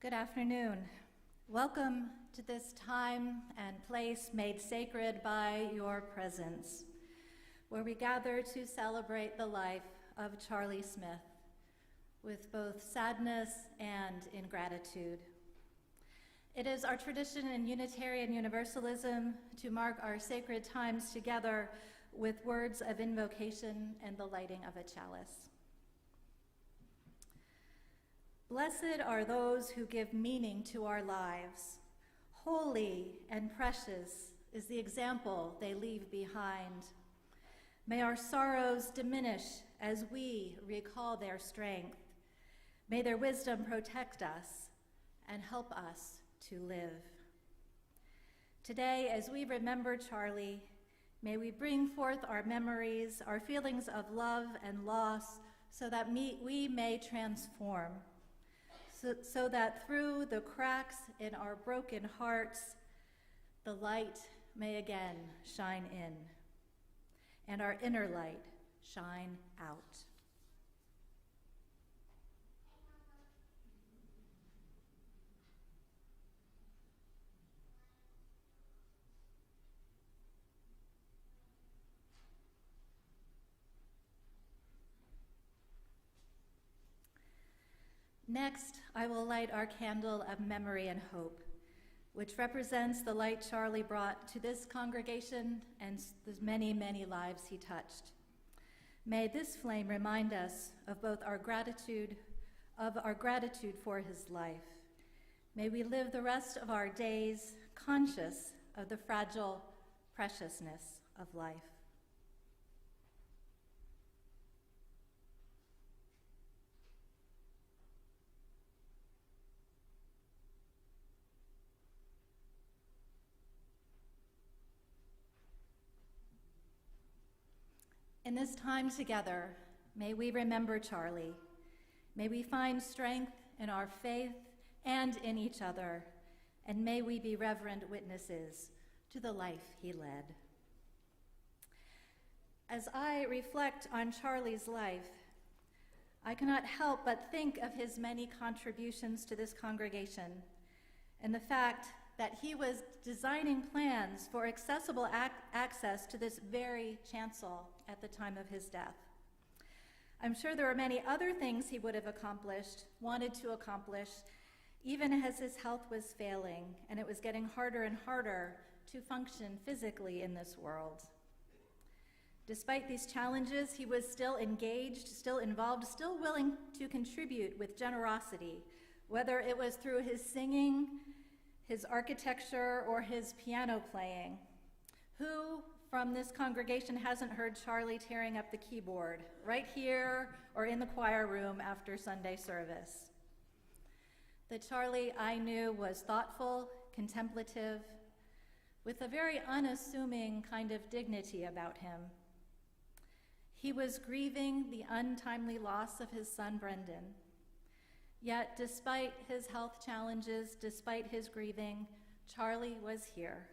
Good afternoon. Welcome to this time and place made sacred by your presence, where we gather to celebrate the life of Charlie Smith with both sadness and in gratitude. It is our tradition in Unitarian Universalism to mark our sacred times together with words of invocation and the lighting of a chalice. Blessed are those who give meaning to our lives. Holy and precious is the example they leave behind. May our sorrows diminish as we recall their strength. May their wisdom protect us and help us to live. Today, as we remember Charlie, may we bring forth our memories, our feelings of love and loss, so that we may transform. So that through the cracks in our broken hearts, the light may again shine in, and our inner light shine out. Next, I will light our candle of memory and hope, which represents the light Charlie brought to this congregation and the many, many lives he touched. May this flame remind us of both our gratitude for his life. May we live the rest of our days conscious of the fragile preciousness of life. In this time together, may we remember Charlie. May we find strength in our faith and in each other, and may we be reverent witnesses to the life he led. As I reflect on Charlie's life, I cannot help but think of his many contributions to this congregation and the fact that he was designing plans for accessible access to this very chancel at the time of his death. I'm sure there were many other things he would have accomplished, wanted to accomplish, even as his health was failing and it was getting harder and harder to function physically in this world. Despite these challenges, he was still engaged, still involved, still willing to contribute with generosity, whether it was through his singing, his architecture, or his piano playing. Who from this congregation hasn't heard Charlie tearing up the keyboard right here or in the choir room after Sunday service? The Charlie I knew was thoughtful, contemplative, with a very unassuming kind of dignity about him. He was grieving the untimely loss of his son, Brendan. Yet, despite his health challenges, despite his grieving, Charlie was here,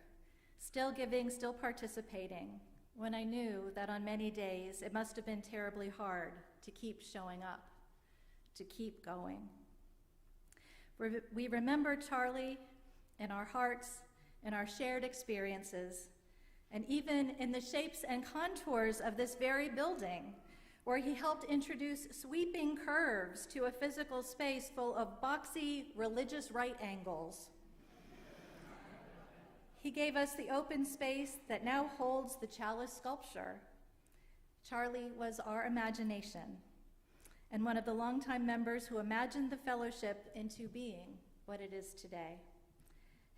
still giving, still participating, when I knew that on many days it must have been terribly hard to keep showing up, to keep going. We remember Charlie in our hearts, in our shared experiences, and even in the shapes and contours of this very building, where he helped introduce sweeping curves to a physical space full of boxy religious right angles. He gave us the open space that now holds the chalice sculpture. Charlie was our imagination, and one of the longtime members who imagined the fellowship into being what it is today.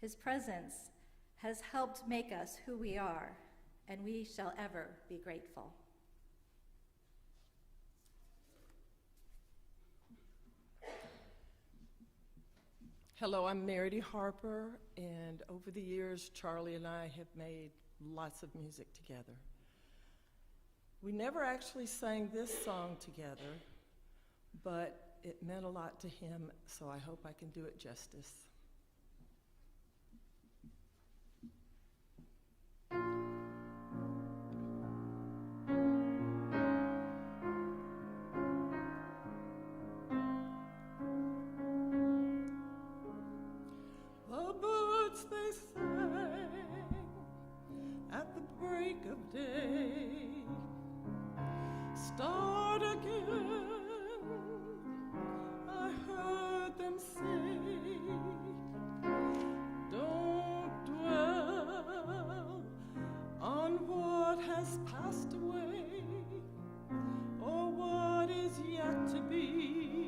His presence has helped make us who we are, and we shall ever be grateful. Hello, I'm Meredith Harper, and over the years, Charlie and I have made lots of music together. We never actually sang this song together, but it meant a lot to him, so I hope I can do it justice. The birds they sang at the break of day start again. I heard them say, don't dwell on what has passed away or what is yet to be.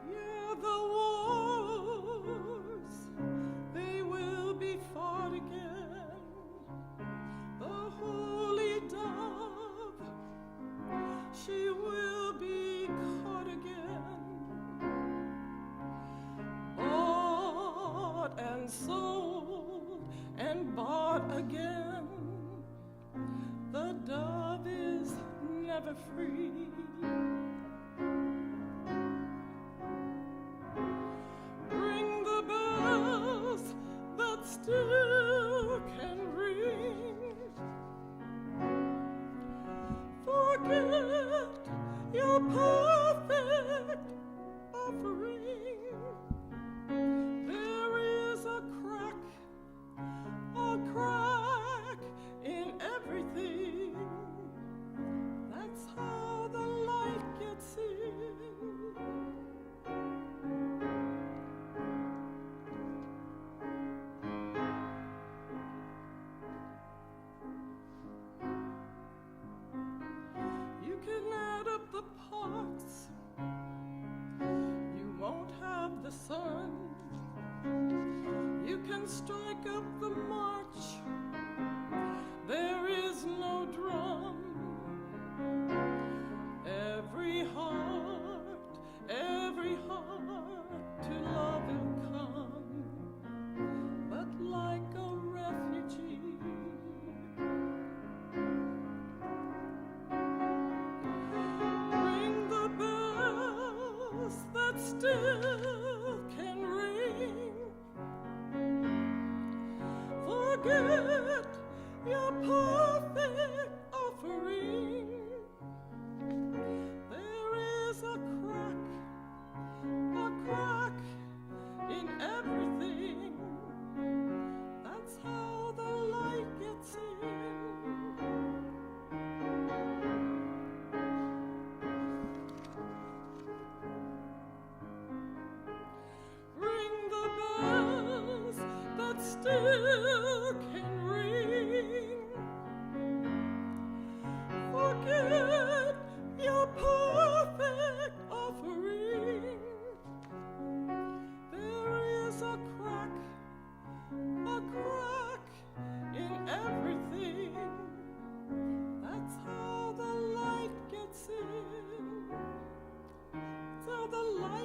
Yeah, the wars, they will be fought again. The holy dove, she will be caught again. Bought and sold and bought again. The dove is never free. Ring the bells that still can ring. Forget your perfect offering. There is a crack in everything. That's how the light gets in. You can add up the parts. You won't have the sun. You can strike up the march. There is no drum. Every heart to love will come, but like a refugee. Ring the bells that still can ring. Forget your perfect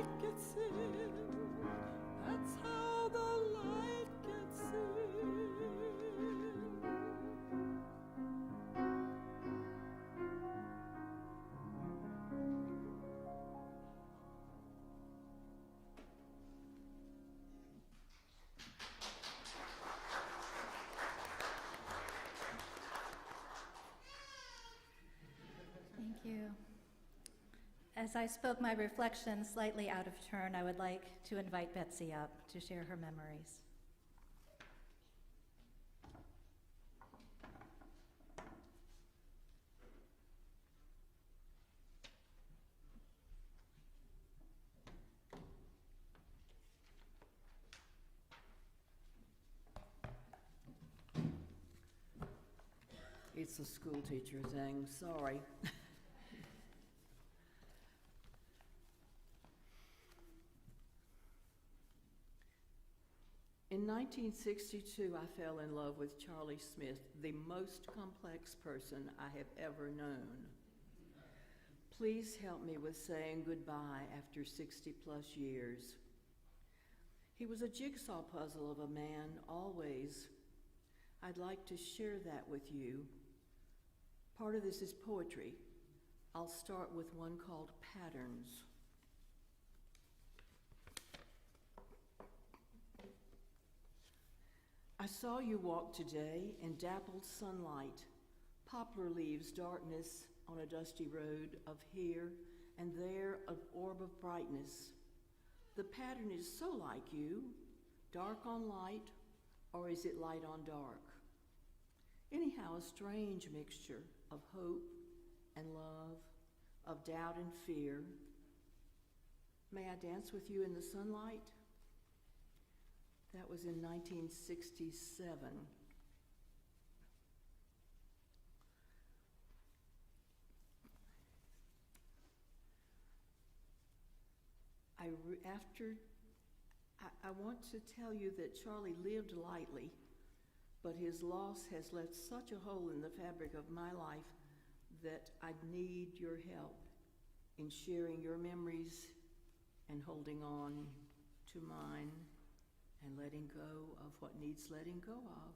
light gets in. That's how the light gets in. Thank you. As I spoke my reflections slightly out of turn, I would like to invite Betsy up to share her memories. It's a school teacher thing, sorry. In 1962, I fell in love with Charlie Smith, the most complex person I have ever known. Please help me with saying goodbye after 60 plus years. He was a jigsaw puzzle of a man, always. I'd like to share that with you. Part of this is poetry. I'll start with one called Patterns. I saw you walk today in dappled sunlight, poplar leaves, darkness on a dusty road of here and there, an orb of brightness. The pattern is so like you, dark on light, or is it light on dark? Anyhow, a strange mixture of hope and love, of doubt and fear. May I dance with you in the sunlight? That was in 1967. I want to tell you that Charlie lived lightly, but his loss has left such a hole in the fabric of my life that I need your help in sharing your memories and holding on to mine and letting go of what needs letting go of.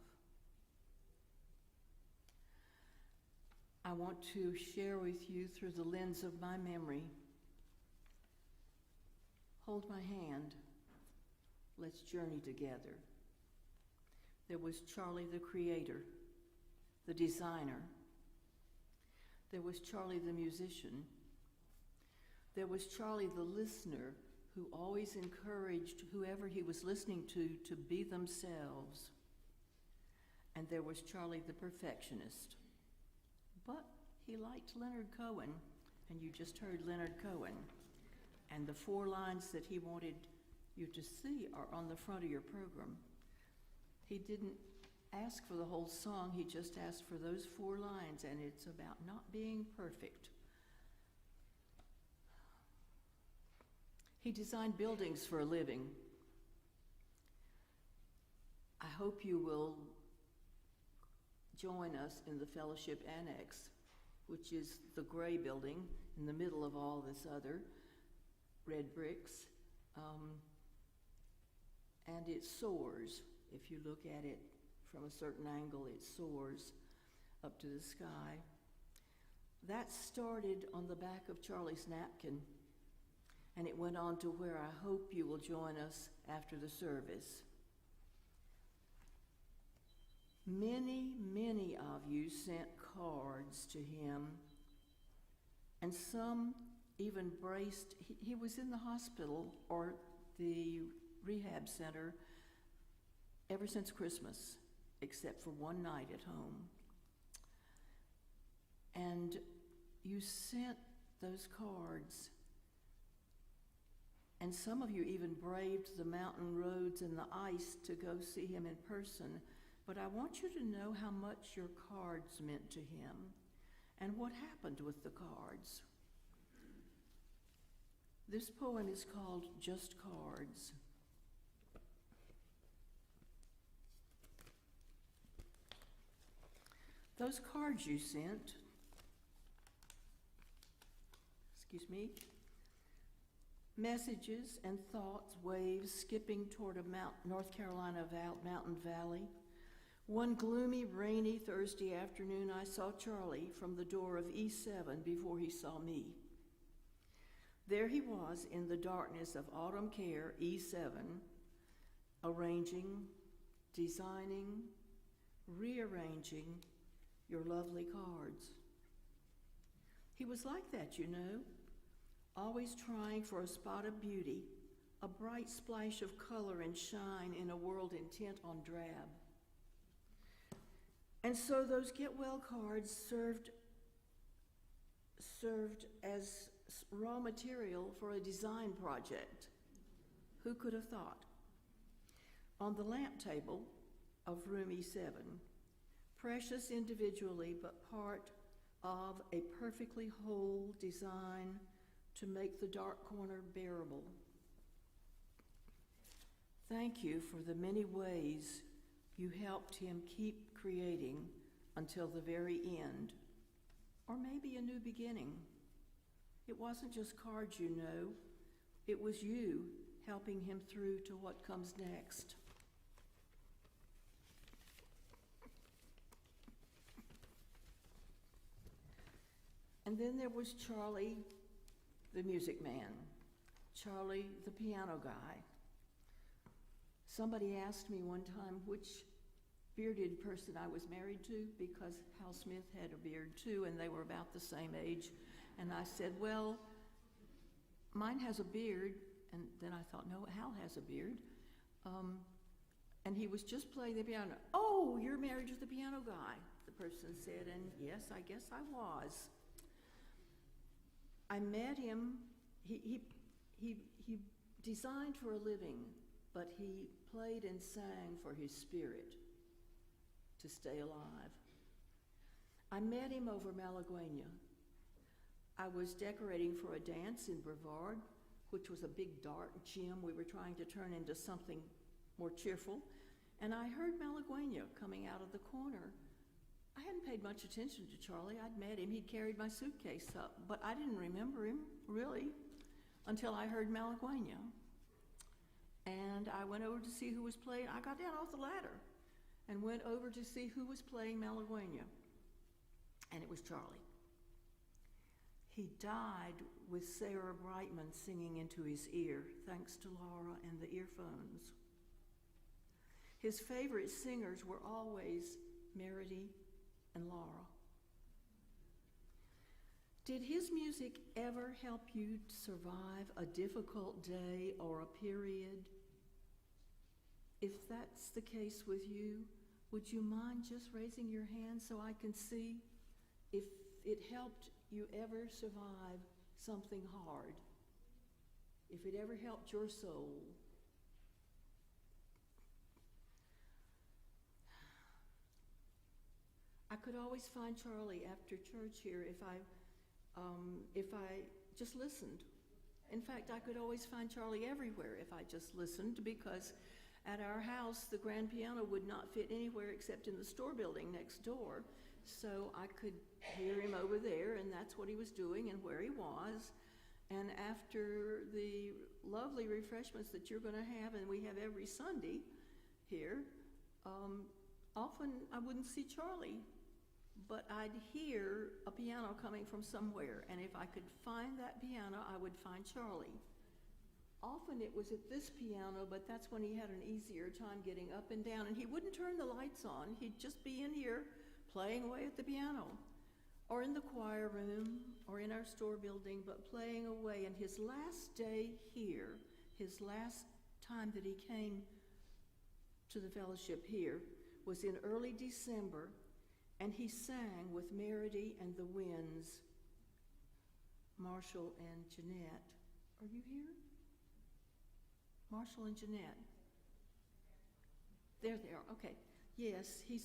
I want to share with you through the lens of my memory. Hold my hand. Let's journey together. There was Charlie the creator, the designer. There was Charlie the musician. There was Charlie the listener, who always encouraged whoever he was listening to be themselves. And there was Charlie the perfectionist. But he liked Leonard Cohen, and you just heard Leonard Cohen. And the 4 lines that he wanted you to see are on the front of your program. He didn't ask for the whole song, he just asked for those 4 lines, and it's about not being perfect. He designed buildings for a living. I hope you will join us in the Fellowship Annex, which is the gray building in the middle of all this other red bricks. And it soars. If you look at it from a certain angle, it soars up to the sky. That started on the back of Charlie's napkin, and it went on to where I hope you will join us after the service. Many, many of you sent cards to him, and some even braced. He was in the hospital or the rehab center ever since Christmas, except for one night at home. And you sent those cards. And some of you even braved the mountain roads and the ice to go see him in person. But I want you to know how much your cards meant to him and what happened with the cards. This poem is called Just Cards. Those cards you sent, Messages and thoughts, waves skipping toward a North Carolina mountain valley. One gloomy, rainy Thursday afternoon, I saw Charlie from the door of E7 before he saw me. There he was in the darkness of autumn care, E7, arranging, designing, rearranging your lovely cards. He was like that, you know, always trying for a spot of beauty, a bright splash of color and shine in a world intent on drab. And so those get well cards served as raw material for a design project. Who could have thought? On the lamp table of room E7, precious individually but part of a perfectly whole design to make the dark corner bearable. Thank you for the many ways you helped him keep creating until the very end, or maybe a new beginning. It wasn't just cards, you know. It was you helping him through to what comes next. And then there was Charlie, the music man, Charlie, the piano guy. Somebody asked me one time which bearded person I was married to, because Hal Smith had a beard too, and they were about the same age. And I said, well, mine has a beard. And then I thought, no, Hal has a beard. And he was just playing the piano. Oh, you're married to the piano guy, the person said. And yes, I guess I was. I met him. He designed for a living, but he played and sang for his spirit to stay alive. I met him over Malaguena. I was decorating for a dance in Brevard, which was a big dark gym we were trying to turn into something more cheerful, and I heard Malaguena coming out of the corner. I hadn't paid much attention to Charlie. I'd met him. He'd carried my suitcase up, but I didn't remember him, really, until I heard Malaguena. And I went over to see who was playing. I got down off the ladder and went over to see who was playing Malaguena, and it was Charlie. He died with Sarah Brightman singing into his ear, thanks to Laura and the earphones. His favorite singers were always Meredy and Laura. Did his music ever help you survive a difficult day or a period? If that's the case with you, would you mind just raising your hand so I can see if it helped you ever survive something hard? If it ever helped your soul? I could always find Charlie after church here if I just listened. In fact, I could always find Charlie everywhere if I just listened, because at our house, the grand piano would not fit anywhere except in the store building next door. So I could hear him over there, and that's what he was doing and where he was. And after the lovely refreshments that you're going to have, and we have every Sunday here, often I wouldn't see Charlie, but I'd hear a piano coming from somewhere, and if I could find that piano, I would find Charlie. Often it was at this piano, but that's when he had an easier time getting up and down, and he wouldn't turn the lights on. He'd just be in here playing away at the piano, or in the choir room, or in our store building, but playing away. And his last day here, his last time that he came to the fellowship here, was in early December, and he sang with Meredy and the Winds, Marshall and Jeanette. Are you here? Marshall and Jeanette. There they are, okay. Yes, he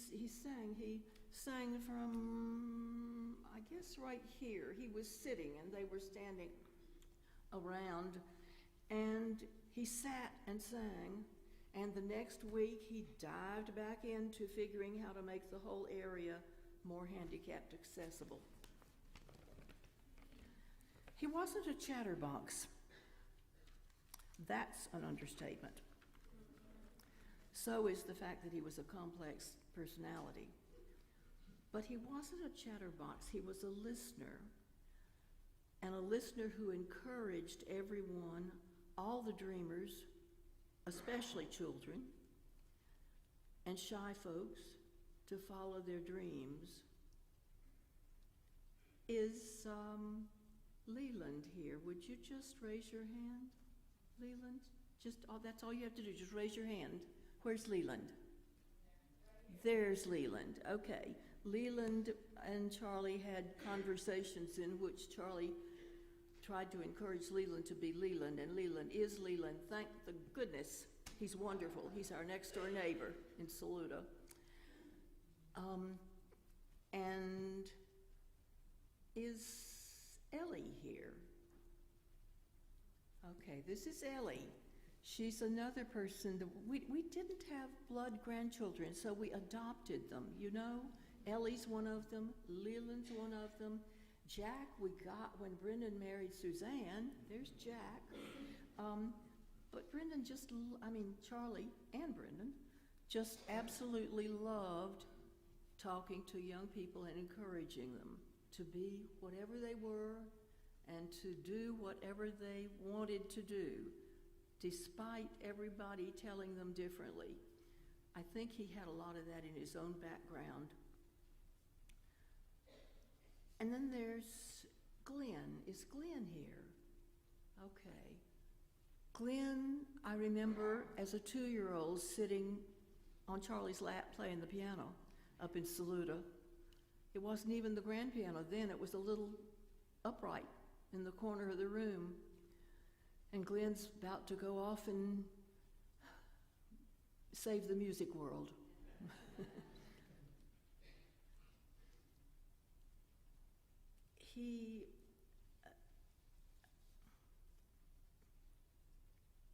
sang from, I guess, right here. He was sitting and they were standing around, and he sat and sang, and the next week he dived back into figuring how to make the whole area more handicapped accessible. He wasn't a chatterbox. That's an understatement. So is the fact that he was a complex personality. But he wasn't a chatterbox, he was a listener. And a listener who encouraged everyone, all the dreamers, especially children, and shy folks, to follow their dreams. Is Leland here? Would you just raise your hand, Leland? That's all you have to do, just raise your hand. Where's Leland? There's Leland, okay. Leland and Charlie had conversations in which Charlie tried to encourage Leland to be Leland, and Leland is Leland. Thank the goodness. He's wonderful. He's our next door neighbor in Saluda. And is Ellie here? Okay, this is Ellie. She's another person that we didn't have blood grandchildren, so we adopted them, you know? Ellie's one of them, Leland's one of them. Jack we got when Brendan married Suzanne. There's Jack. But Brendan Charlie and Brendan just absolutely loved talking to young people and encouraging them to be whatever they were and to do whatever they wanted to do, despite everybody telling them differently. I think he had a lot of that in his own background. And then there's Glenn. Is Glenn here? Okay. Glenn, I remember as a 2-year-old sitting on Charlie's lap playing the piano up in Saluda. It wasn't even the grand piano then, it was a little upright in the corner of the room. And Glenn's about to go off and save the music world.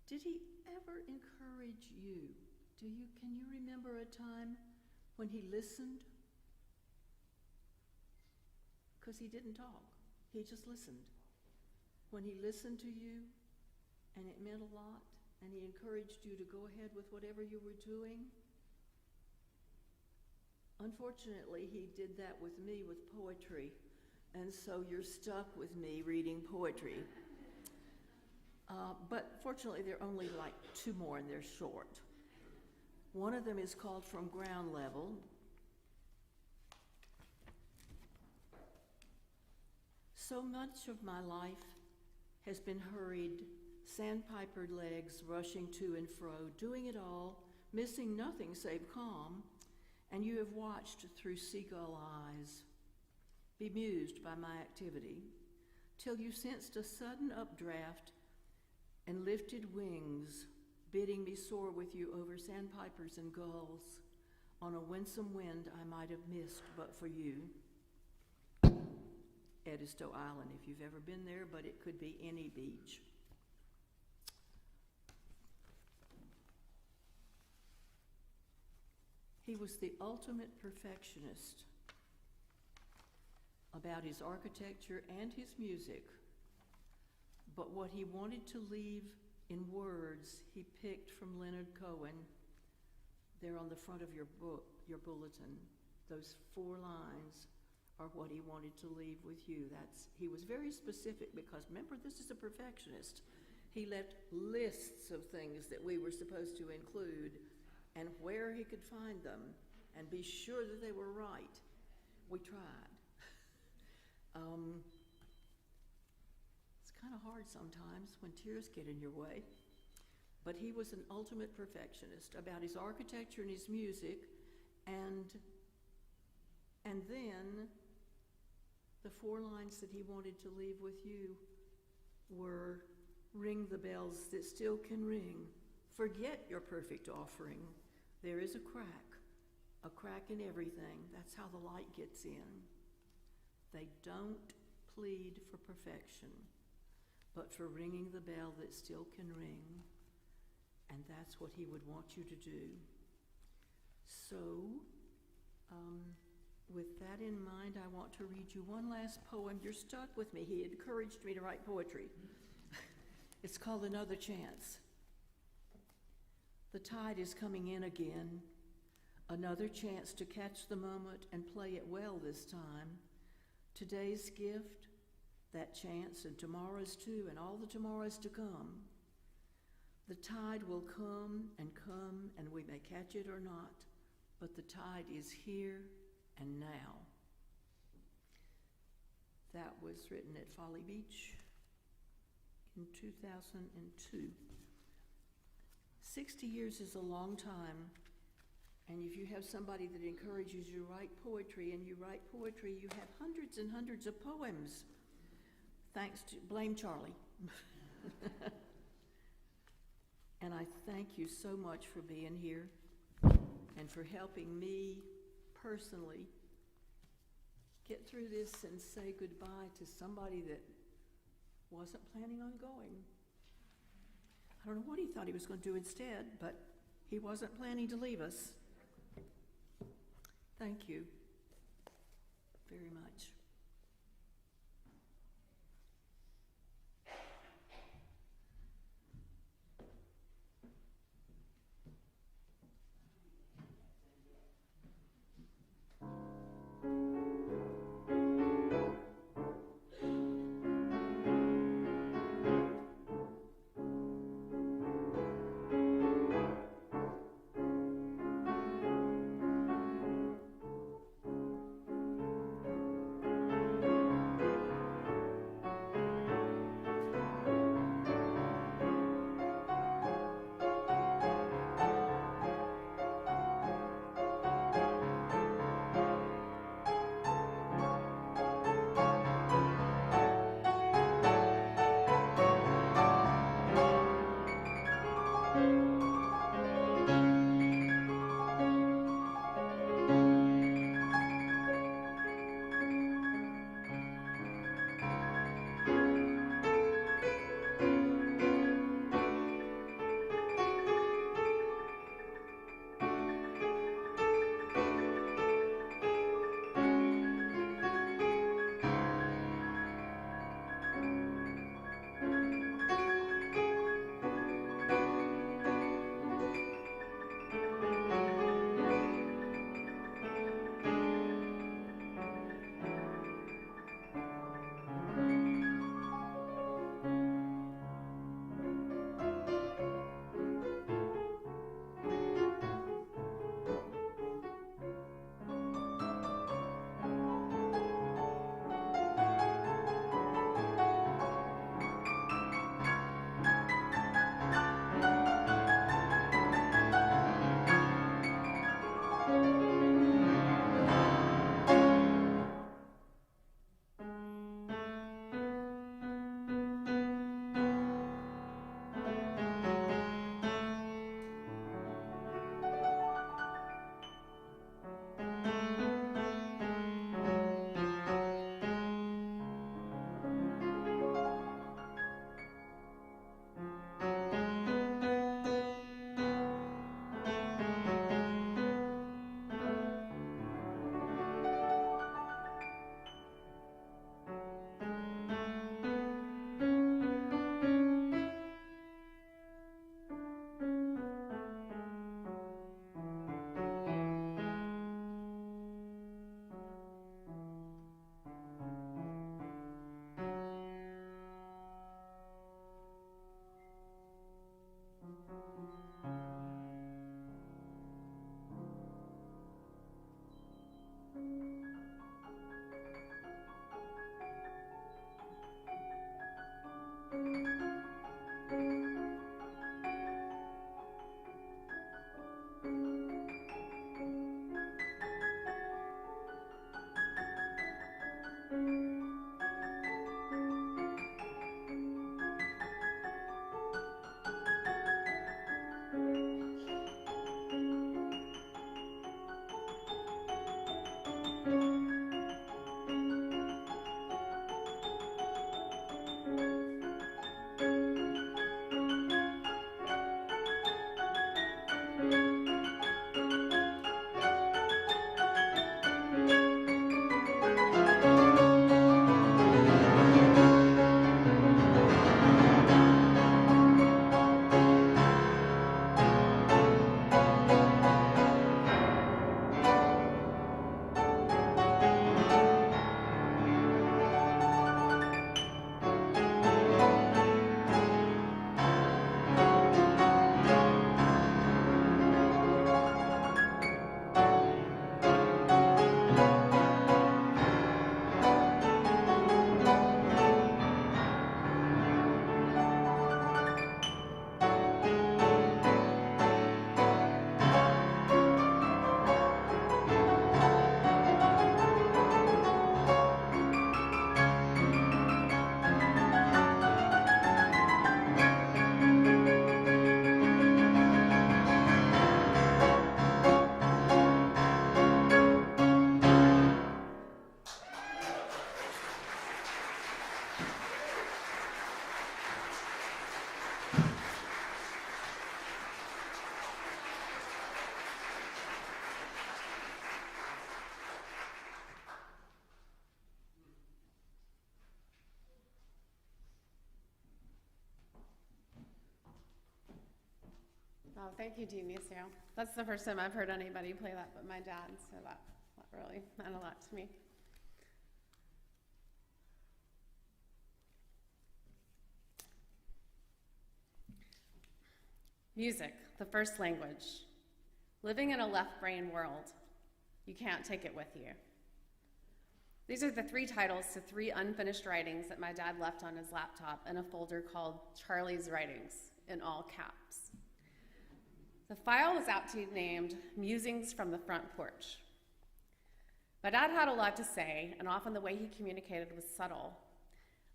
Did he ever encourage you? Can you remember a time when he listened? Because he didn't talk, he just listened. When he listened to you, and it meant a lot, and he encouraged you to go ahead with whatever you were doing. Unfortunately, he did that with me with poetry, and so you're stuck with me reading poetry. But fortunately, there are only like 2 more, and they're short. One of them is called From Ground Level. So much of my life has been hurried, sandpipered legs rushing to and fro, doing it all, missing nothing save calm, and you have watched through seagull eyes, bemused by my activity, till you sensed a sudden updraft and lifted wings, bidding me soar with you over sandpipers and gulls on a winsome wind I might have missed but for you. Edisto Island, if you've ever been there, but it could be any beach. He was the ultimate perfectionist about his architecture and his music, but what he wanted to leave in words, he picked from Leonard Cohen. They're on the front of your book, your bulletin. Those 4 lines are what he wanted to leave with you. He was very specific because, remember, this is a perfectionist. He left lists of things that we were supposed to include and where he could find them and be sure that they were right. We tried. It's kind of hard sometimes when tears get in your way. But he was an ultimate perfectionist about his architecture and his music, and then the 4 lines that he wanted to leave with you were, ring the bells that still can ring. Forget your perfect offering. There is a crack in everything. That's how the light gets in. They don't plead for perfection, but for ringing the bell that still can ring. And that's what he would want you to do. So, with that in mind, I want to read you one last poem. You're stuck with me. He encouraged me to write poetry. It's called Another Chance. The tide is coming in again. Another chance to catch the moment and play it well this time. Today's gift, that chance, and tomorrow's too, and all the tomorrows to come. The tide will come, and we may catch it or not, but the tide is here and now. That was written at Folly Beach in 2002. 60 years is a long time, and if you have somebody that encourages you to write poetry, and you write poetry, you have hundreds and hundreds of poems. Thanks to, blame Charlie. And I thank you so much for being here and for helping me personally get through this and say goodbye to somebody that wasn't planning on going. I don't know what he thought he was going to do instead, but he wasn't planning to leave us. Thank you very much. Oh, thank you, Dionisio. That's the first time I've heard anybody play that but my dad, so that really meant a lot to me. Music, the first language. Living in a left brain world. You can't take it with you. These are the 3 titles to 3 unfinished writings that my dad left on his laptop in a folder called Charlie's Writings, in all caps. The file was aptly named Musings from the Front Porch. My dad had a lot to say, and often the way he communicated was subtle.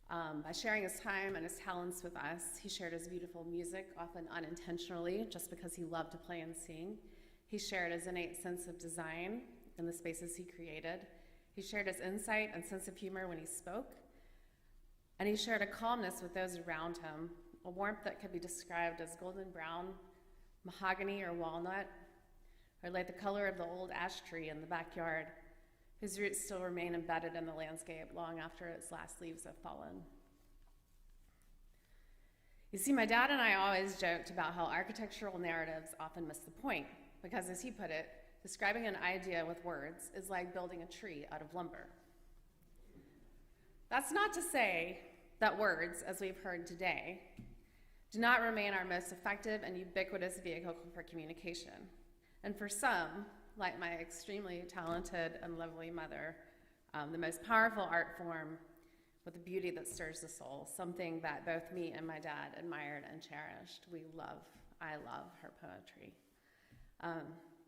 By sharing his time and his talents with us, he shared his beautiful music, often unintentionally, just because he loved to play and sing. He shared his innate sense of design in the spaces he created. He shared his insight and sense of humor when he spoke. And he shared a calmness with those around him, a warmth that could be described as golden brown, mahogany or walnut, or like the color of the old ash tree in the backyard, whose roots still remain embedded in the landscape long after its last leaves have fallen. You see, my dad and I always joked about how architectural narratives often miss the point, because as he put it, describing an idea with words is like building a tree out of lumber. That's not to say that words, as we've heard today, do not remain our most effective and ubiquitous vehicle for communication. And for some, like my extremely talented and lovely mother, the most powerful art form with a beauty that stirs the soul, something that both me and my dad admired and cherished. I love her poetry.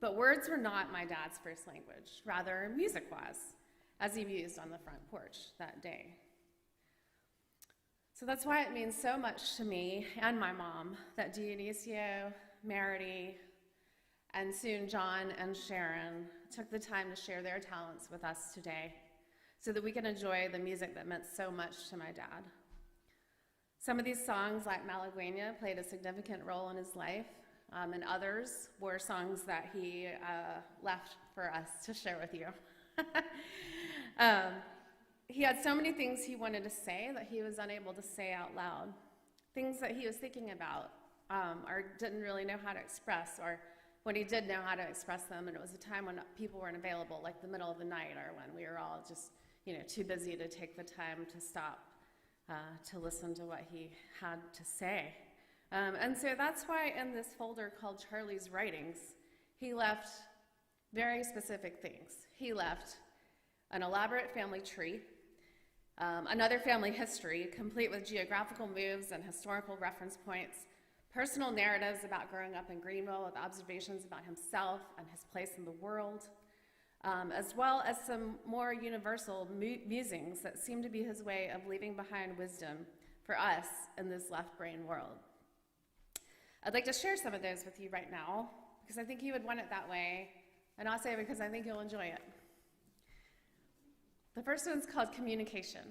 But words were not my dad's first language. Rather, music was, as he mused on the front porch that day. So that's why it means so much to me and my mom that Dionisio, Merity, and soon John and Sharon took the time to share their talents with us today so that we can enjoy the music that meant so much to my dad. Some of these songs, like Malagueña, played a significant role in his life, and others were songs that he left for us to share with you. He had so many things he wanted to say that he was unable to say out loud, things that he was thinking about or didn't really know how to express, or when he did know how to express them, and it was a time when people weren't available, like the middle of the night, or when we were all just too busy to take the time to stop to listen to what he had to say. And so that's why in this folder called Charlie's Writings, he left very specific things. He left an elaborate family tree, another family history, complete with geographical moves and historical reference points, personal narratives about growing up in Greenville with observations about himself and his place in the world, as well as some more universal musings that seem to be his way of leaving behind wisdom for us in this left brain world. I'd like to share some of those with you right now, because I think you would want it that way, and also because I think you'll enjoy it. The first one's called communication.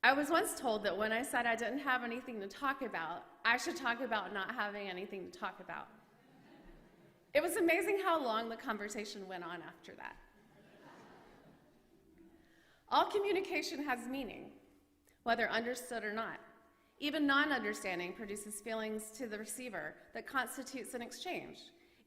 I was once told that when I said I didn't have anything to talk about, I should talk about not having anything to talk about. It was amazing how long the conversation went on after that. All communication has meaning, whether understood or not. Even non-understanding produces feelings to the receiver that constitutes an exchange,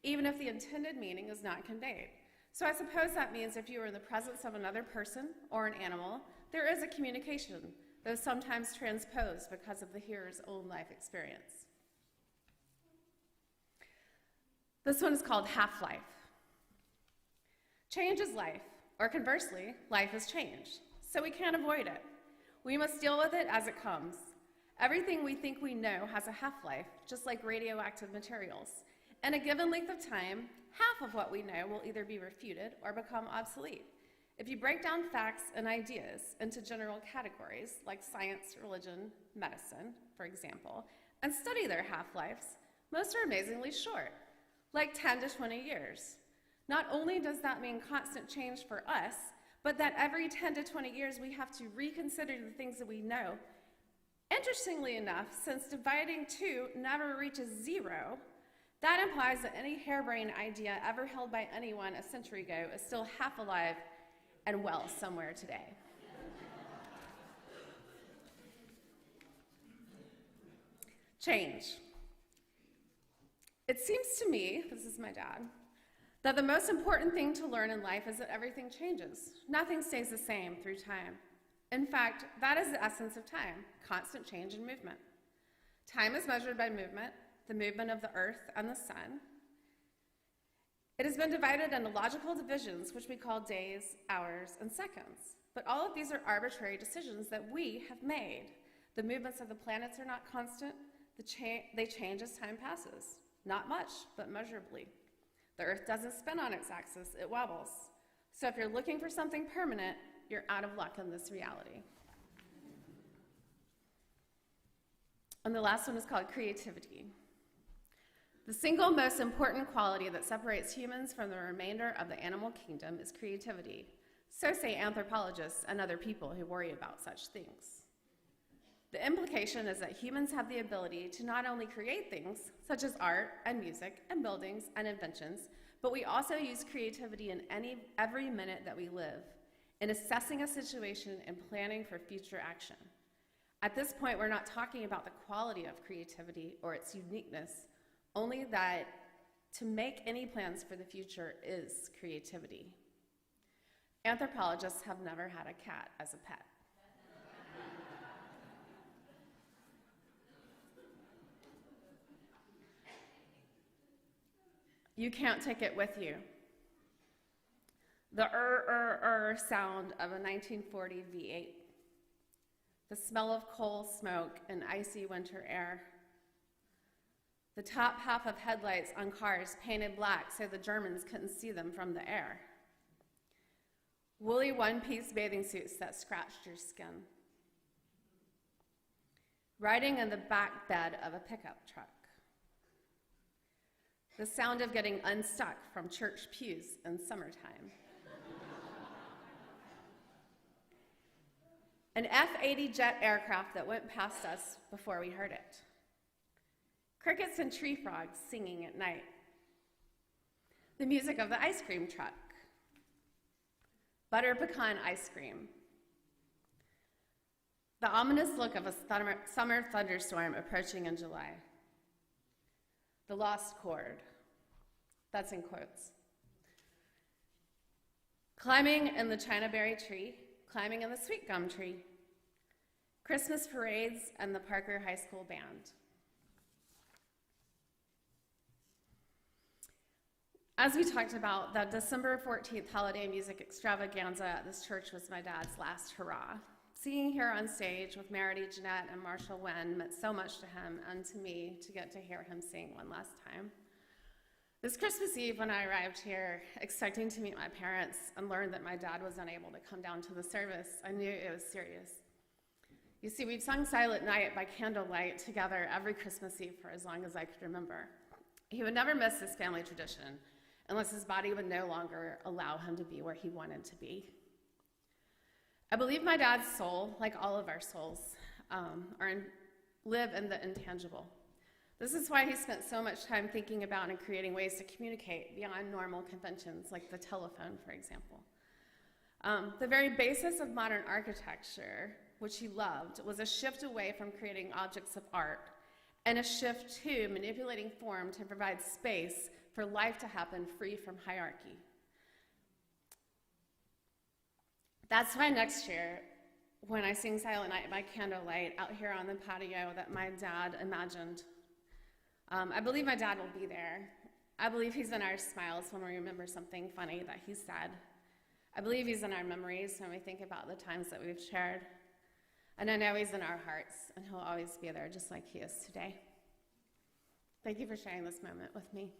even if the intended meaning is not conveyed. So I suppose that means if you are in the presence of another person or an animal, there is a communication, though sometimes transposed because of the hearer's own life experience. This one is called half-life. Change is life, or conversely, life is change, so we can't avoid it. We must deal with it as it comes. Everything we think we know has a half-life, just like radioactive materials. In a given length of time, half of what we know will either be refuted or become obsolete. If you break down facts and ideas into general categories, like science, religion, medicine, for example, and study their half-lives, most are amazingly short, like 10 to 20 years. Not only does that mean constant change for us, but that every 10 to 20 years we have to reconsider the things that we know. Interestingly enough, since dividing 2 never reaches 0, that implies that any harebrained idea ever held by anyone a century ago is still half alive and well somewhere today. Change. It seems to me, this is my dad, that the most important thing to learn in life is that everything changes. Nothing stays the same through time. In fact, that is the essence of time, constant change and movement. Time is measured by movement, the movement of the earth and the sun. It has been divided into logical divisions, which we call days, hours, and seconds. But all of these are arbitrary decisions that we have made. The movements of the planets are not constant. They change as time passes. Not much, but measurably. The earth doesn't spin on its axis, it wobbles. So if you're looking for something permanent, you're out of luck in this reality. And the last one is called creativity. The single most important quality that separates humans from the remainder of the animal kingdom is creativity. So say anthropologists and other people who worry about such things. The implication is that humans have the ability to not only create things, such as art and music and buildings and inventions, but we also use creativity in every minute that we live, in assessing a situation and planning for future action. At this point, we're not talking about the quality of creativity or its uniqueness, only that to make any plans for the future is creativity. Anthropologists have never had a cat as a pet. You can't take it with you. The sound of a 1940 V8. The smell of coal smoke and icy winter air. The top half of headlights on cars painted black so the Germans couldn't see them from the air. Woolly one-piece bathing suits that scratched your skin. Riding in the back bed of a pickup truck. The sound of getting unstuck from church pews in summertime. An F-80 jet aircraft that went past us before we heard it. Crickets and tree frogs singing at night. The music of the ice cream truck. Butter pecan ice cream. The ominous look of a summer thunderstorm approaching in July. The lost chord. That's in quotes. Climbing in the Chinaberry tree, climbing in the sweet gum tree. Christmas parades and the Parker High School band. As we talked about, the December 14th holiday music extravaganza at this church was my dad's last hurrah. Singing here on stage with Meredith, Jeanette, and Marshall Wynn meant so much to him and to me to get to hear him sing one last time. This Christmas Eve, when I arrived here, expecting to meet my parents and learned that my dad was unable to come down to the service, I knew it was serious. You see, we've sung Silent Night by candlelight together every Christmas Eve for as long as I could remember. He would never miss this family tradition unless his body would no longer allow him to be where he wanted to be. I believe my dad's soul, like all of our souls, live in the intangible. This is why he spent so much time thinking about and creating ways to communicate beyond normal conventions, like the telephone, for example. The very basis of modern architecture, which he loved, was a shift away from creating objects of art and a shift to manipulating form to provide space for life to happen free from hierarchy. That's why next year, when I sing Silent Night by candlelight out here on the patio that my dad imagined, I believe my dad will be there. I believe he's in our smiles when we remember something funny that he said. I believe he's in our memories when we think about the times that we've shared. And I know he's in our hearts, and he'll always be there just like he is today. Thank you for sharing this moment with me.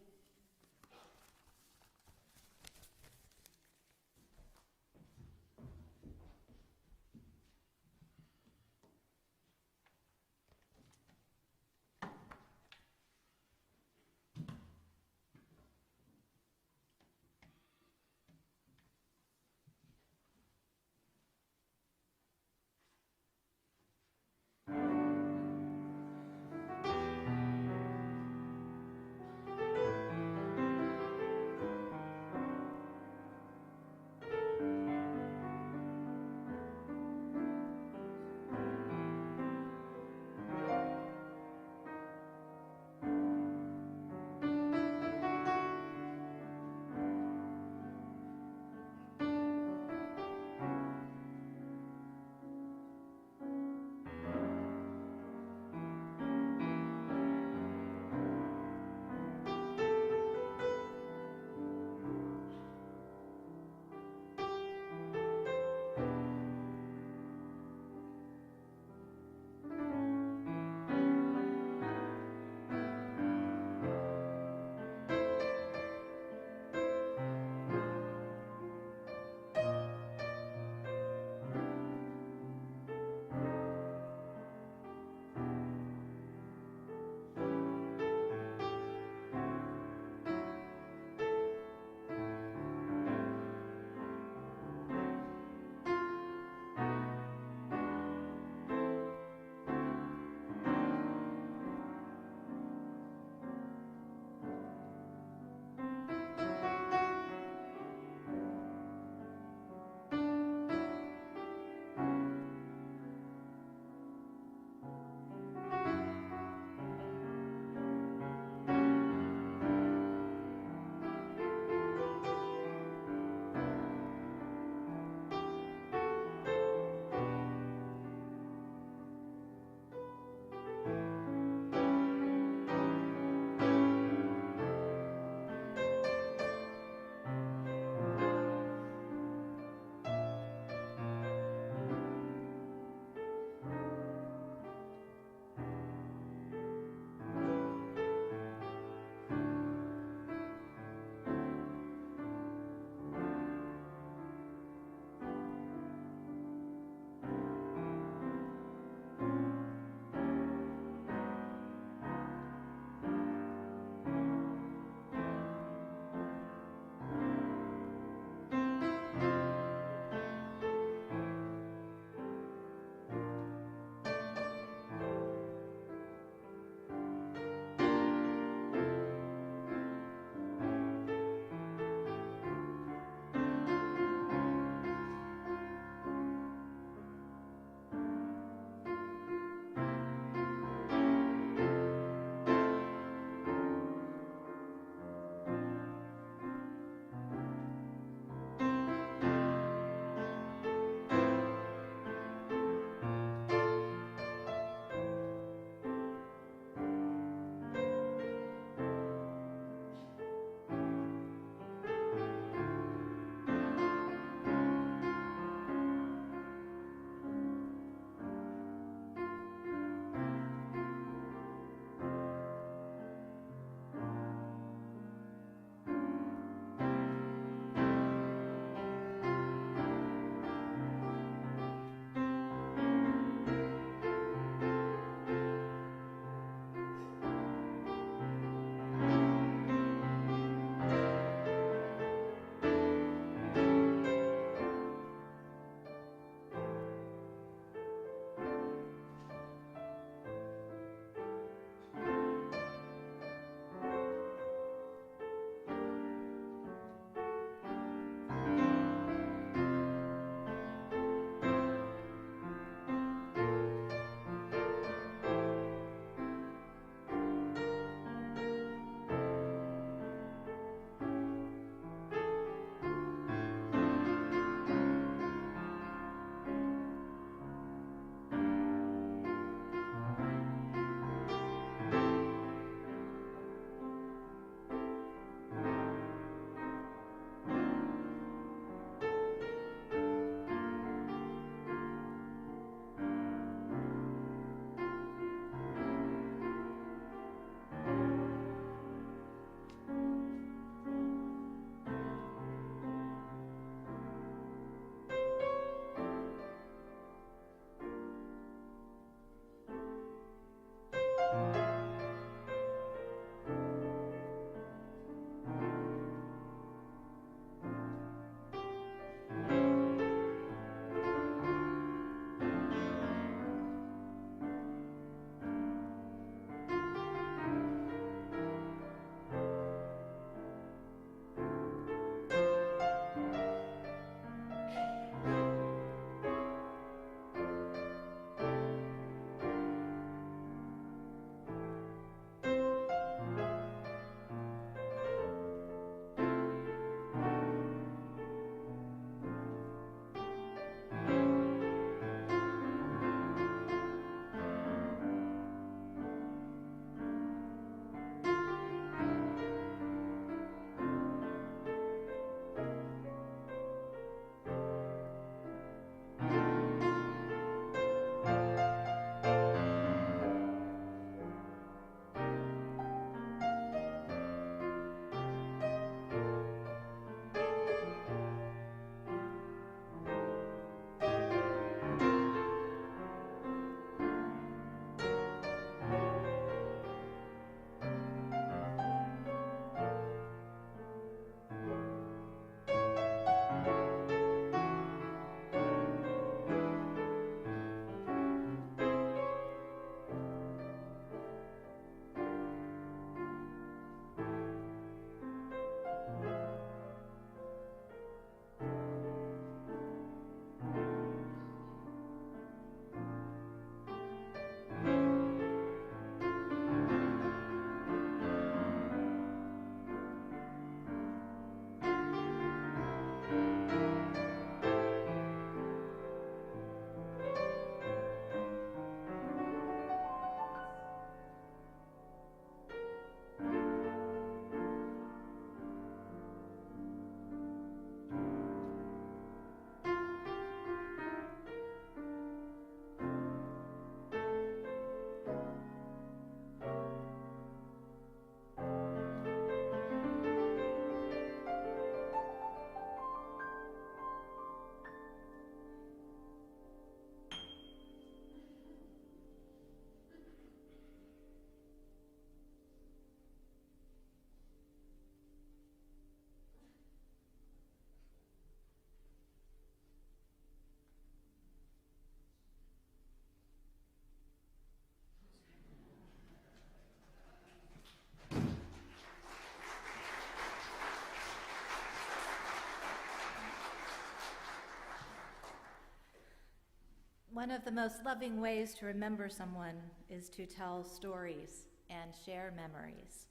One of the most loving ways to remember someone is to tell stories and share memories.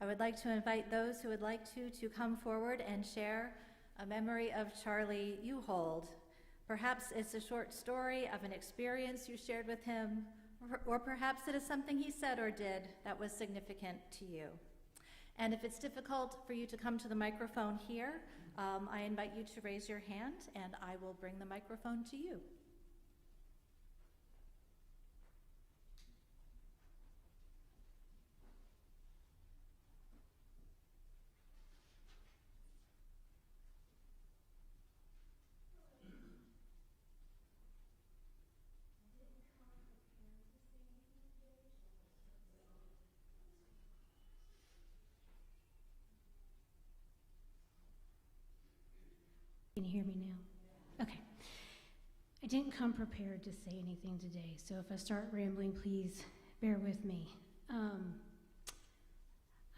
I would like to invite those who would like to come forward and share a memory of Charlie you hold. Perhaps it's a short story of an experience you shared with him, or perhaps it is something he said or did that was significant to you. And if it's difficult for you to come to the microphone here, I invite you to raise your hand and I will bring the microphone to you. Can you hear me now? Okay. I didn't come prepared to say anything today, so if I start rambling, please bear with me. I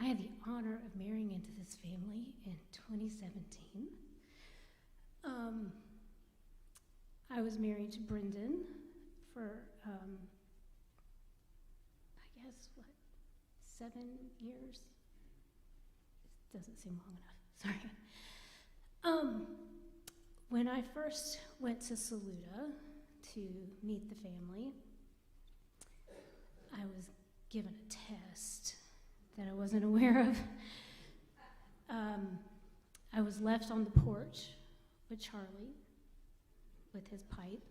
had the honor of marrying into this family in 2017. I was married to Brendan for, I guess, 7 years? It doesn't seem long enough, sorry. When I first went to Saluda to meet the family, I was given a test that I wasn't aware of. I was left on the porch with Charlie, with his pipe,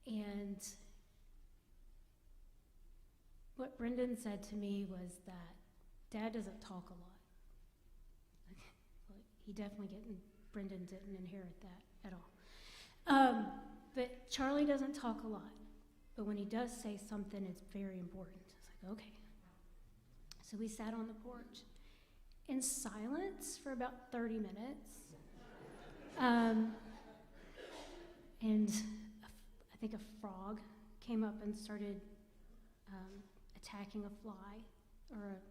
and what Brendan said to me was that Dad doesn't talk a lot. He definitely Brendan didn't inherit that at all. But Charlie doesn't talk a lot. But when he does say something, it's very important. It's like, okay. So we sat on the porch in silence for about 30 minutes. And I think a frog came up and started attacking a fly or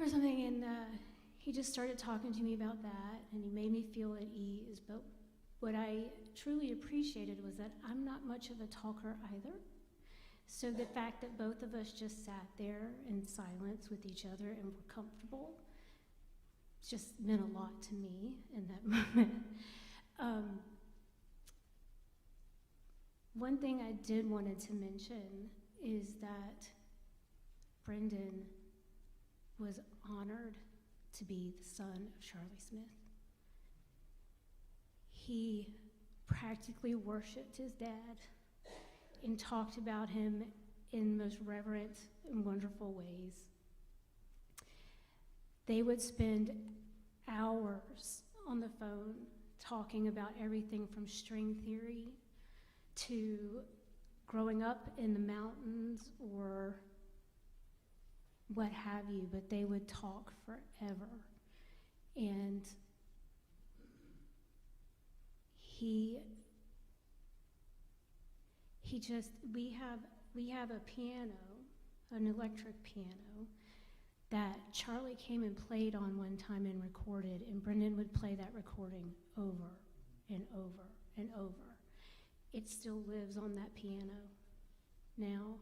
something, and he just started talking to me about that, and he made me feel at ease. But what I truly appreciated was that I'm not much of a talker either. So the fact that both of us just sat there in silence with each other and were comfortable just meant a lot to me in that moment. One thing I did wanted to mention is that Brendan was honored to be the son of Charlie Smith. He practically worshiped his dad and talked about him in the most reverent and wonderful ways. They would spend hours on the phone talking about everything from string theory to growing up in the mountains or what have you, but they would talk forever. And we have a piano, an electric piano, that Charlie came and played on one time and recorded, and Brendan would play that recording over and over and over. It still lives on that piano now.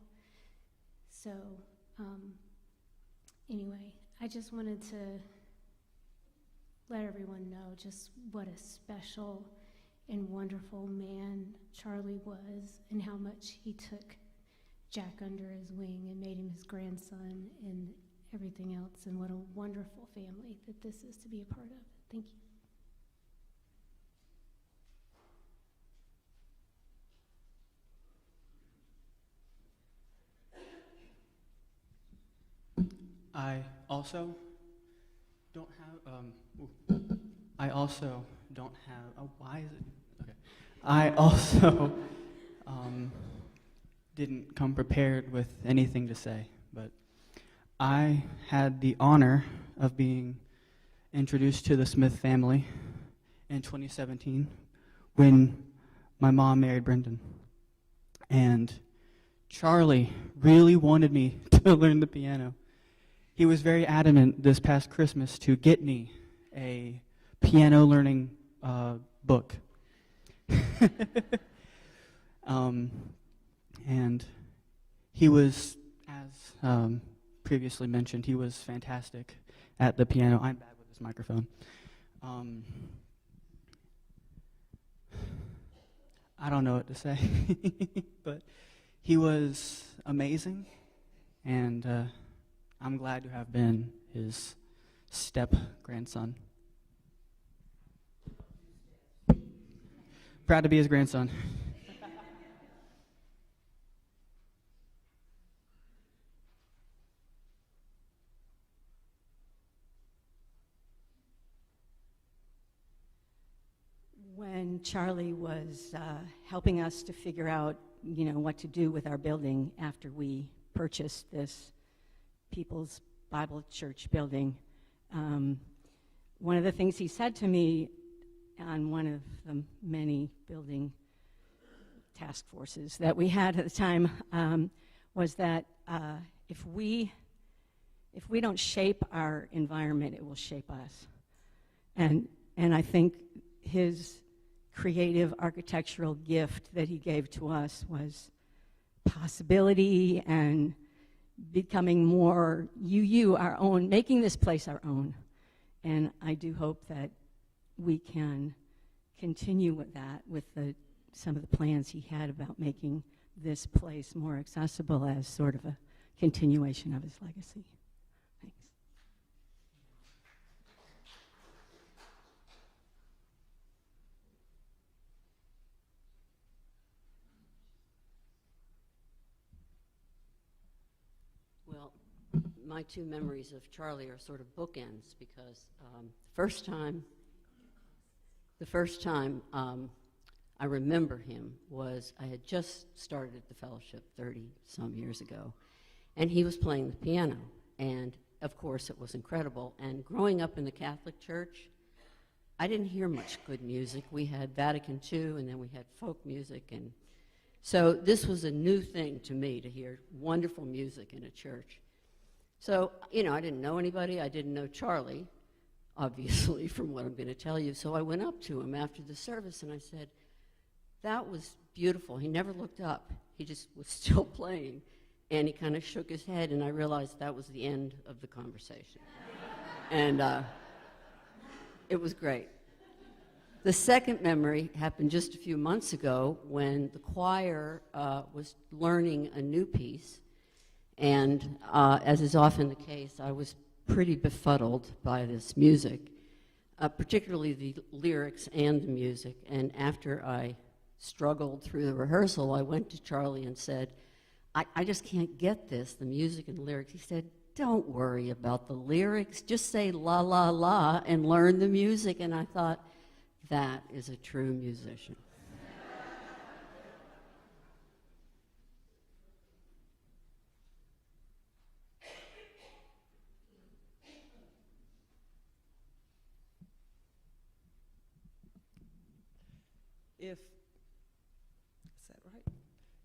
So, anyway, I just wanted to let everyone know just what a special and wonderful man Charlie was, and how much he took Jack under his wing and made him his grandson and everything else, and what a wonderful family that this is to be a part of. Thank you. I also don't have, oh, why is it? Okay. I also didn't come prepared with anything to say, but I had the honor of being introduced to the Smith family in 2017 when my mom married Brendan. And Charlie really wanted me to learn the piano. He was very adamant this past Christmas to get me a piano learning book. And he was, as previously mentioned, he was fantastic at the piano. I'm bad with this microphone. I don't know what to say, but he was amazing, and I'm glad to have been his step-grandson. Proud to be his grandson. When Charlie was helping us to figure out, what to do with our building after we purchased this People's Bible Church building, one of the things he said to me on one of the many building task forces that we had at the time was that if we don't shape our environment, it will shape us. And I think his creative architectural gift that he gave to us was possibility and becoming more our own, making this place our own. And I do hope that we can continue with that, with some of the plans he had about making this place more accessible as sort of a continuation of his legacy. Thanks. Well, my two memories of Charlie are sort of bookends because the first time I remember him was I had just started the fellowship 30-some years ago, and he was playing the piano, and of course it was incredible. And growing up in the Catholic Church, I didn't hear much good music. We had Vatican II, and then we had folk music, and so this was a new thing to me to hear wonderful music in a church. So, I didn't know anybody. I didn't know Charlie, obviously, from what I'm going to tell you. So I went up to him after the service, and I said, that was beautiful. He never looked up. He just was still playing. And he kind of shook his head, and I realized that was the end of the conversation. And it was great. The second memory happened just a few months ago when the choir was learning a new piece. And as is often the case, I was pretty befuddled by this music, particularly the lyrics and the music. And after I struggled through the rehearsal, I went to Charlie and said, I just can't get this, the music and the lyrics. He said, don't worry about the lyrics, just say la, la, la, and learn the music. And I thought, that is a true musician. Is that right?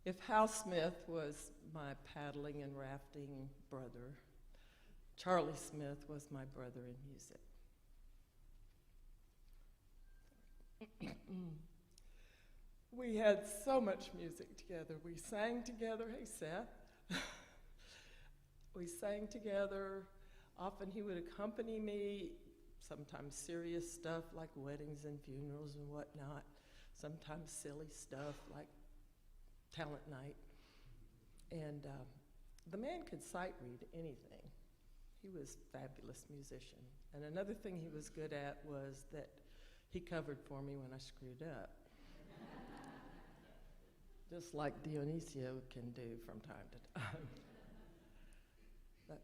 If Hal Smith was my paddling and rafting brother, Charlie Smith was my brother in music. We had so much music together. We sang together. Hey, Seth. We sang together. Often he would accompany me, sometimes serious stuff like weddings and funerals and whatnot, sometimes silly stuff like talent night. And the man could sight read anything. He was a fabulous musician. And another thing he was good at was that he covered for me when I screwed up. Just like Dionisio can do from time to time. But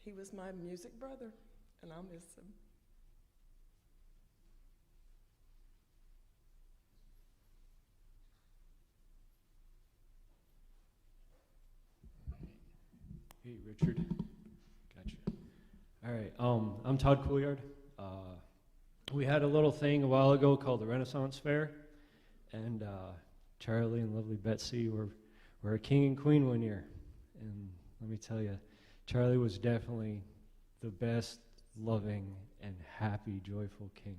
he was my music brother, and I'll miss him. Hey, Richard. Gotcha. All right. I'm Todd Couillard. We had a little thing a while ago called the Renaissance Fair, and Charlie and lovely Betsy were a king and queen one year. And let me tell you, Charlie was definitely the best loving and happy, joyful king.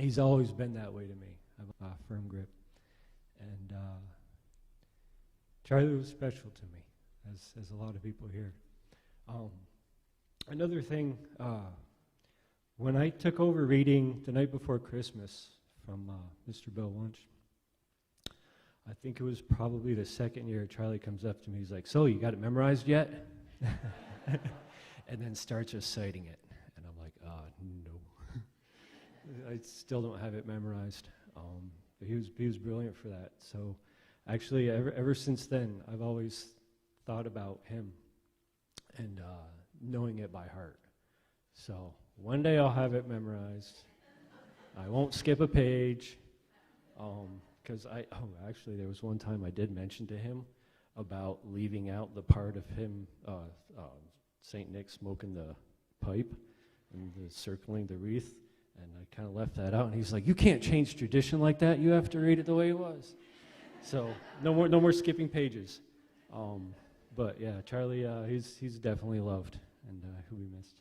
he's always been that way to me. I have a firm grip. And Charlie was special to me, as a lot of people here. Another thing, when I took over reading The Night Before Christmas from Mr. Bill Wunsch, I think it was probably the second year, Charlie comes up to me, he's like, "So, you got it memorized yet?" And then starts reciting it. And I'm like, no. I still don't have it memorized. But he was brilliant for that. So actually, ever since then, I've always thought about him and knowing it by heart. So one day I'll have it memorized. I won't skip a page. Because actually, there was one time I did mention to him about leaving out the part of him, St. Nick smoking the pipe and circling the wreath, and I kind of left that out, and he's like, "You can't change tradition like that. You have to read it the way it was." So no more skipping pages. But yeah, Charlie, he's definitely loved and who we missed.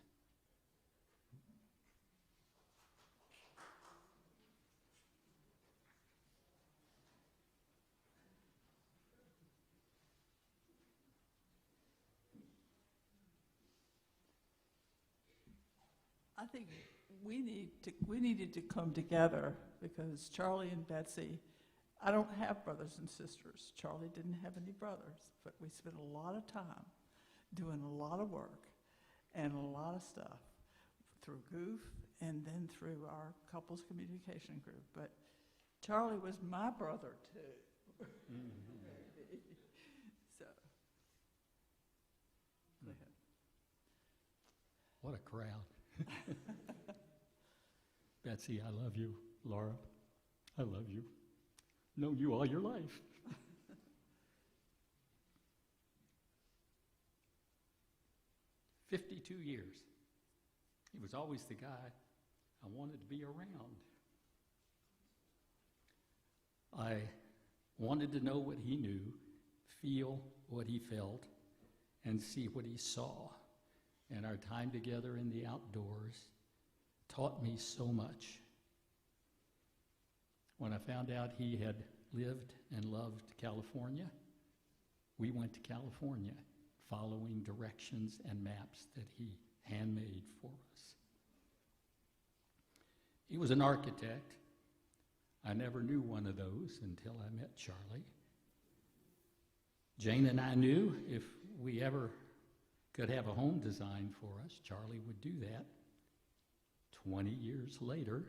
I think we needed to come together because Charlie and Betsy, I don't have brothers and sisters. Charlie didn't have any brothers, but we spent a lot of time doing a lot of work and a lot of stuff through Goof and then through our couples communication group. But Charlie was my brother too. So, go ahead. What a crowd. Betsy, I love you. Laura, I love you. Known you all your life. 52 years. He was always the guy I wanted to be around. I wanted to know what he knew, feel what he felt, and see what he saw. And our time together in the outdoors taught me so much. When I found out he had lived and loved California, we went to California following directions and maps that he handmade for us. He was an architect. I never knew one of those until I met Charlie. Jane and I knew if we ever could have a home designed for us, Charlie would do that. 20 years later,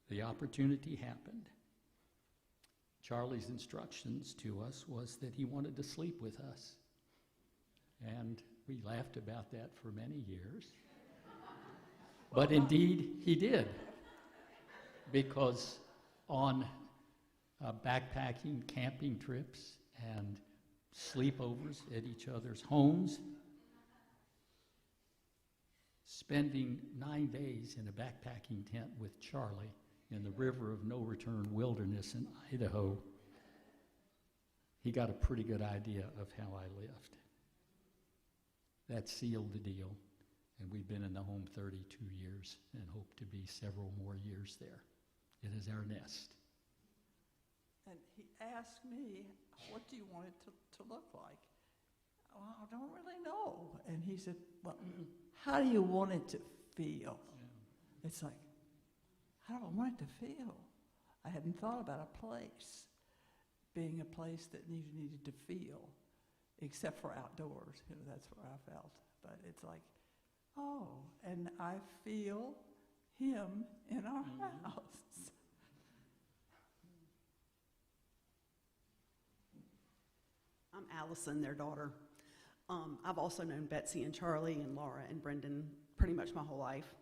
the opportunity happened. Charlie's instructions to us was that he wanted to sleep with us. And we laughed about that for many years. But indeed, he did. Because on backpacking, camping trips, and sleepovers at each other's homes, spending 9 days in a backpacking tent with Charlie in the River of No Return wilderness in Idaho, he got a pretty good idea of how I lived. That sealed the deal, and we've been in the home 32 years and hope to be several more years there. It is our nest. And he asked me, "What do you want it to look like?" Well, I don't really know. And he said, "Well, how do you want it to feel?" Yeah. It's like, how do I want it to feel? I hadn't thought about a place being a place that you needed to feel, except for outdoors. You know, that's where I felt. But it's like, oh, and I feel him in our house. I'm Allison, their daughter. I've also known Betsy and Charlie and Laura and Brendan pretty much my whole life.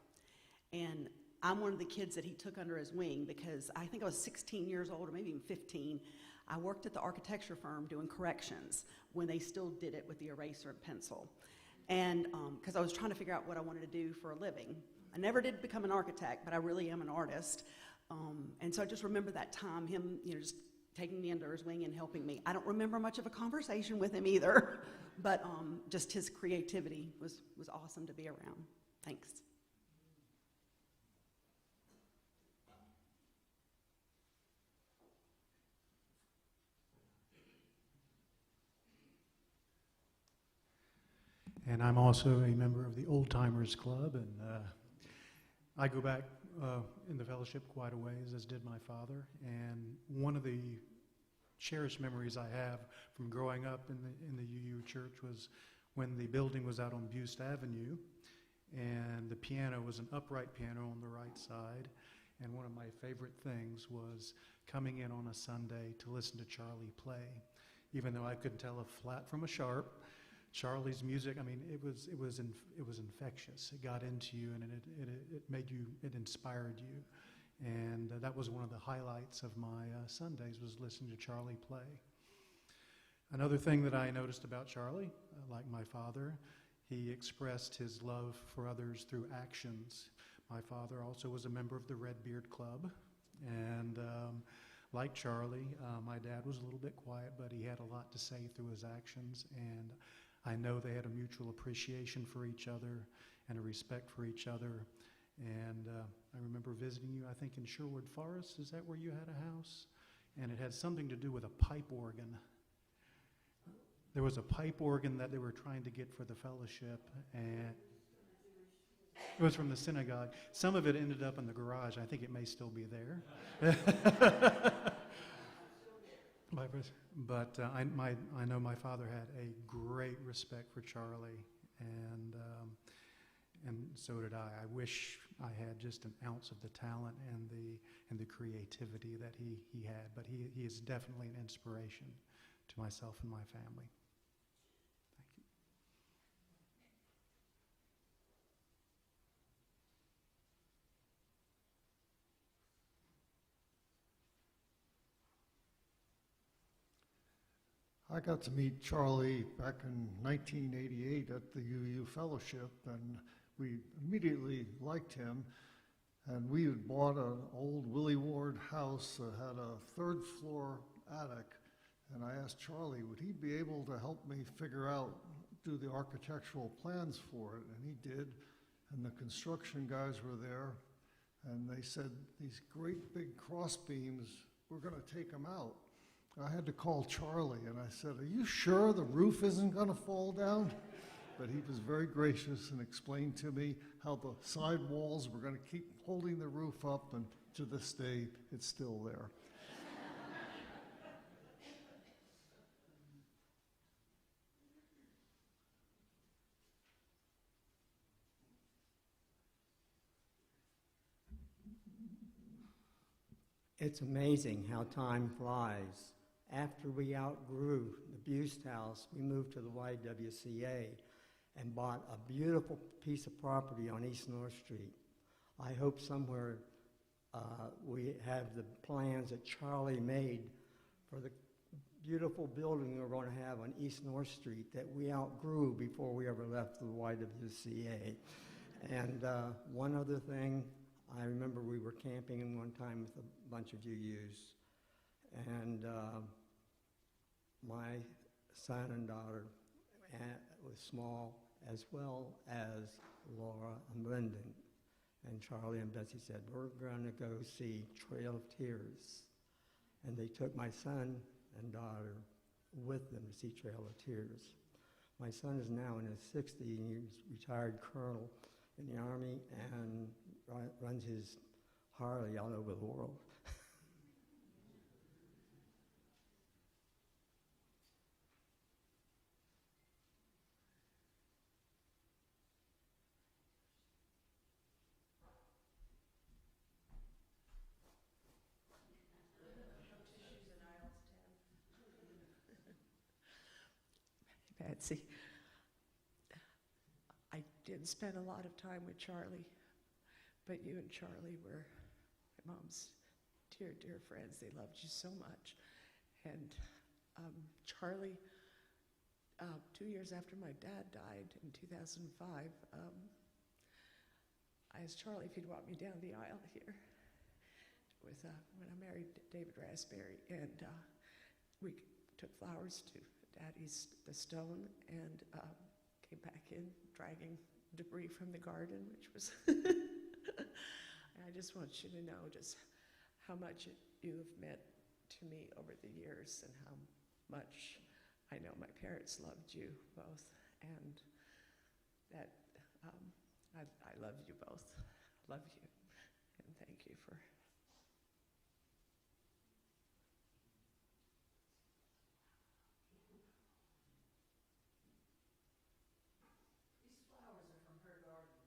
And I'm one of the kids that he took under his wing because I think I was 16 years old or maybe even 15. I worked at the architecture firm doing corrections when they still did it with the eraser and pencil. And because I was trying to figure out what I wanted to do for a living. I never did become an architect, but I really am an artist. And so I just remember that time, him, just taking me under his wing and helping me. I don't remember much of a conversation with him either, but just his creativity was awesome to be around. Thanks. And I'm also a member of the Old Timers Club, and I go back in the fellowship quite a ways, as did my father. And one of the cherished memories I have from growing up in the UU church was when the building was out on Buste Avenue, and the piano was an upright piano on the right side. And one of my favorite things was coming in on a Sunday to listen to Charlie play. Even though I couldn't tell a flat from a sharp, Charlie's music, I mean, it was infectious. It got into you, and it made you, it inspired you. And that was one of the highlights of my Sundays, was listening to Charlie play. Another thing that I noticed about Charlie, like my father, he expressed his love for others through actions. My father also was a member of the Red Beard Club, and like Charlie, my dad was a little bit quiet, but he had a lot to say through his actions, and I know they had a mutual appreciation for each other and a respect for each other. And I remember visiting you, I think, in Sherwood Forest. Is that where you had a house? And it had something to do with a pipe organ. There was a pipe organ that they were trying to get for the fellowship, and it was from the synagogue. Some of it ended up in the garage. I think it may still be there. But I know my father had a great respect for Charlie, and so did I. I wish I had just an ounce of the talent and the creativity that he had, but he is definitely an inspiration to myself and my family. Thank you. I got to meet Charlie back in 1988 at the UU Fellowship, and we immediately liked him. And we had bought an old Willie Ward house that had a third-floor attic, and I asked Charlie, would he be able to help me do the architectural plans for it? And he did, and the construction guys were there, and they said, these great big cross beams, we're going to take them out. I had to call Charlie, and I said, are you sure the roof isn't going to fall down? But he was very gracious and explained to me how the side walls were going to keep holding the roof up, and to this day, it's still there. It's amazing how time flies. After we outgrew the Buste House, we moved to the YWCA and bought a beautiful piece of property on East North Street. I hope somewhere we have the plans that Charlie made for the beautiful building we're going to have on East North Street that we outgrew before we ever left the YWCA. And one other thing, I remember we were camping one time with a bunch of UUs, and my son and daughter was small, as well as Laura and Lyndon. And Charlie and Betsy said, we're going to go see Trail of Tears. And they took my son and daughter with them to see Trail of Tears. My son is now in his 60s, and he's retired colonel in the Army and runs his Harley all over the world. Betsy, I did spend a lot of time with Charlie, but you and Charlie were my mom's dear, dear friends. They loved you so much. And Charlie, 2 years after my dad died in 2005, I asked Charlie if he'd walk me down the aisle here with when I married David Raspberry, and we took flowers to Daddy's the stone, and came back in dragging debris from the garden, which was I just want you to know just how much you have meant to me over the years, and how much I know my parents loved you both. And that I love you both. Love you. And thank you for. These flowers are from her garden.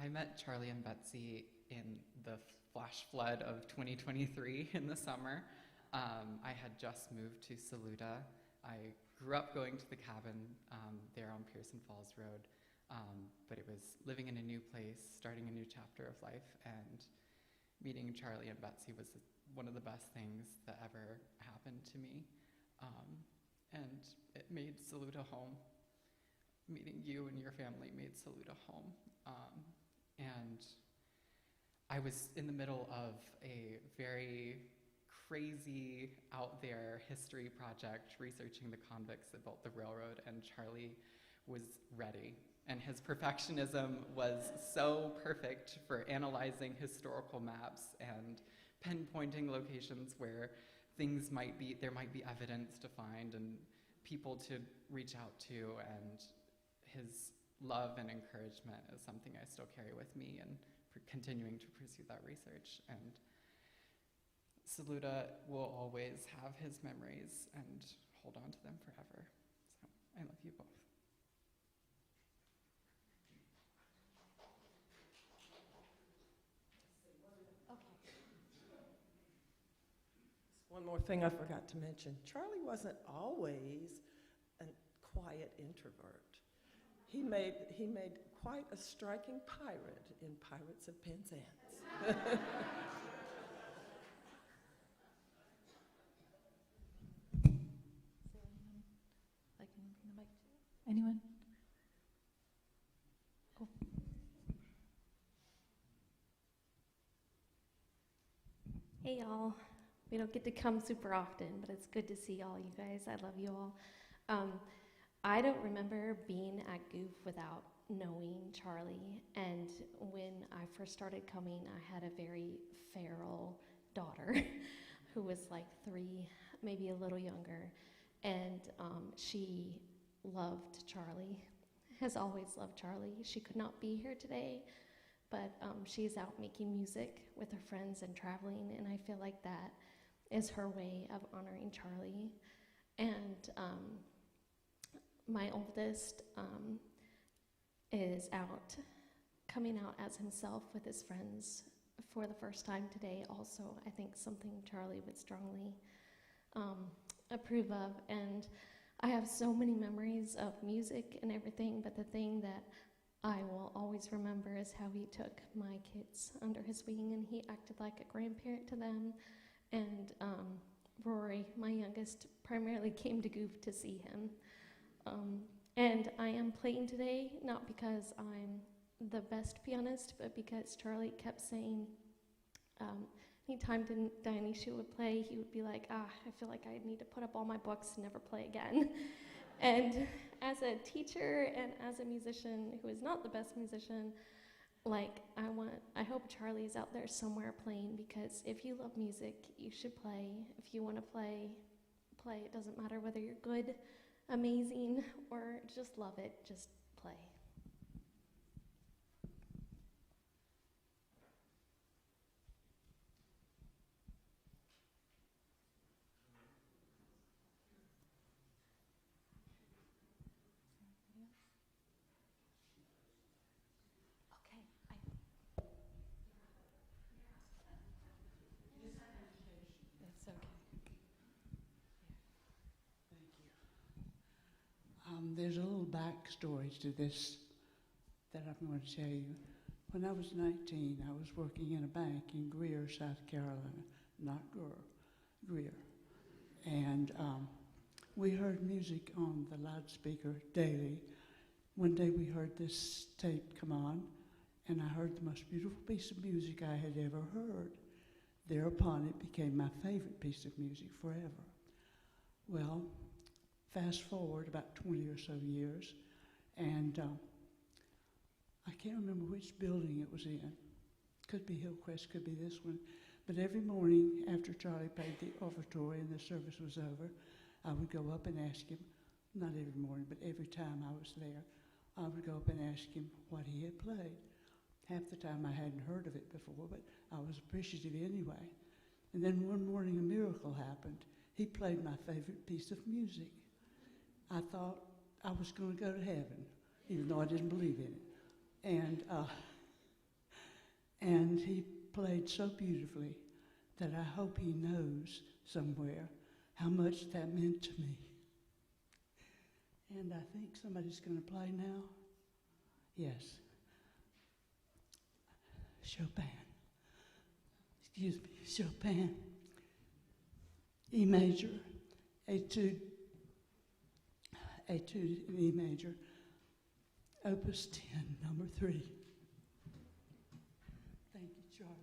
I met Charlie and Betsy in the flash flood of 2023 in the summer. I had just moved to Saluda. I grew up going to the cabin there on Pearson Falls Road, but it was living in a new place, starting a new chapter of life, and meeting Charlie and Betsy was one of the best things that ever happened to me. And it made Saluda home. Meeting you and your family made Saluda home. And I was in the middle of a very crazy, out there history project researching the convicts that built the railroad, and Charlie was ready. And his perfectionism was so perfect for analyzing historical maps and pinpointing locations where there might be evidence to find and people to reach out to, and his love and encouragement is something I still carry with me and continuing to pursue that research. And Saluda will always have his memories and hold on to them forever. So I love you both. One more thing I forgot to mention. Charlie wasn't always a quiet introvert. He made quite a striking pirate in Pirates of Penzance. Anyone? Cool. Hey y'all. We don't get to come super often, but it's good to see all you guys. I love you all. I don't remember being at Goof without knowing Charlie, and when I first started coming, I had a very feral daughter who was like 3, maybe a little younger, and she loved Charlie, has always loved Charlie. She could not be here today, but she's out making music with her friends and traveling, and I feel like that is her way of honoring Charlie. And my oldest is coming out as himself with his friends for the first time today. Also, I think something Charlie would strongly approve of. And I have so many memories of music and everything, but the thing that I will always remember is how he took my kids under his wing and he acted like a grandparent to them. And Rory, my youngest, primarily came to Goof to see him. And I am playing today, not because I'm the best pianist, but because Charlie kept saying, anytime Dionysia would play, he would be like, I feel like I need to put up all my books and never play again. And as a teacher and as a musician who is not the best musician, I hope Charlie's out there somewhere playing, because if you love music, you should play. If you want to play. It doesn't matter whether you're good, amazing, or just love it, just play. There's a little backstory to this that I'm going to tell you. When I was 19, I was working in a bank in Greer, South Carolina, not Greer. And we heard music on the loudspeaker daily. One day we heard this tape come on, and I heard the most beautiful piece of music I had ever heard. Thereupon, it became my favorite piece of music forever. Well, fast forward about 20 or so years, and I can't remember which building it was in. Could be Hillcrest, could be this one. But every morning after Charlie played the offertory and the service was over, I would go up and ask him, not every morning, but every time I was there, I would go up and ask him what he had played. Half the time I hadn't heard of it before, but I was appreciative anyway. And then one morning a miracle happened. He played my favorite piece of music. I thought I was going to go to heaven, even though I didn't believe in it. And he played so beautifully that I hope he knows somewhere how much that meant to me. And I think somebody's going to play now. Yes. Chopin. Excuse me, Chopin. E major, etude in E major, opus 10, number 3. Thank you, Charlie.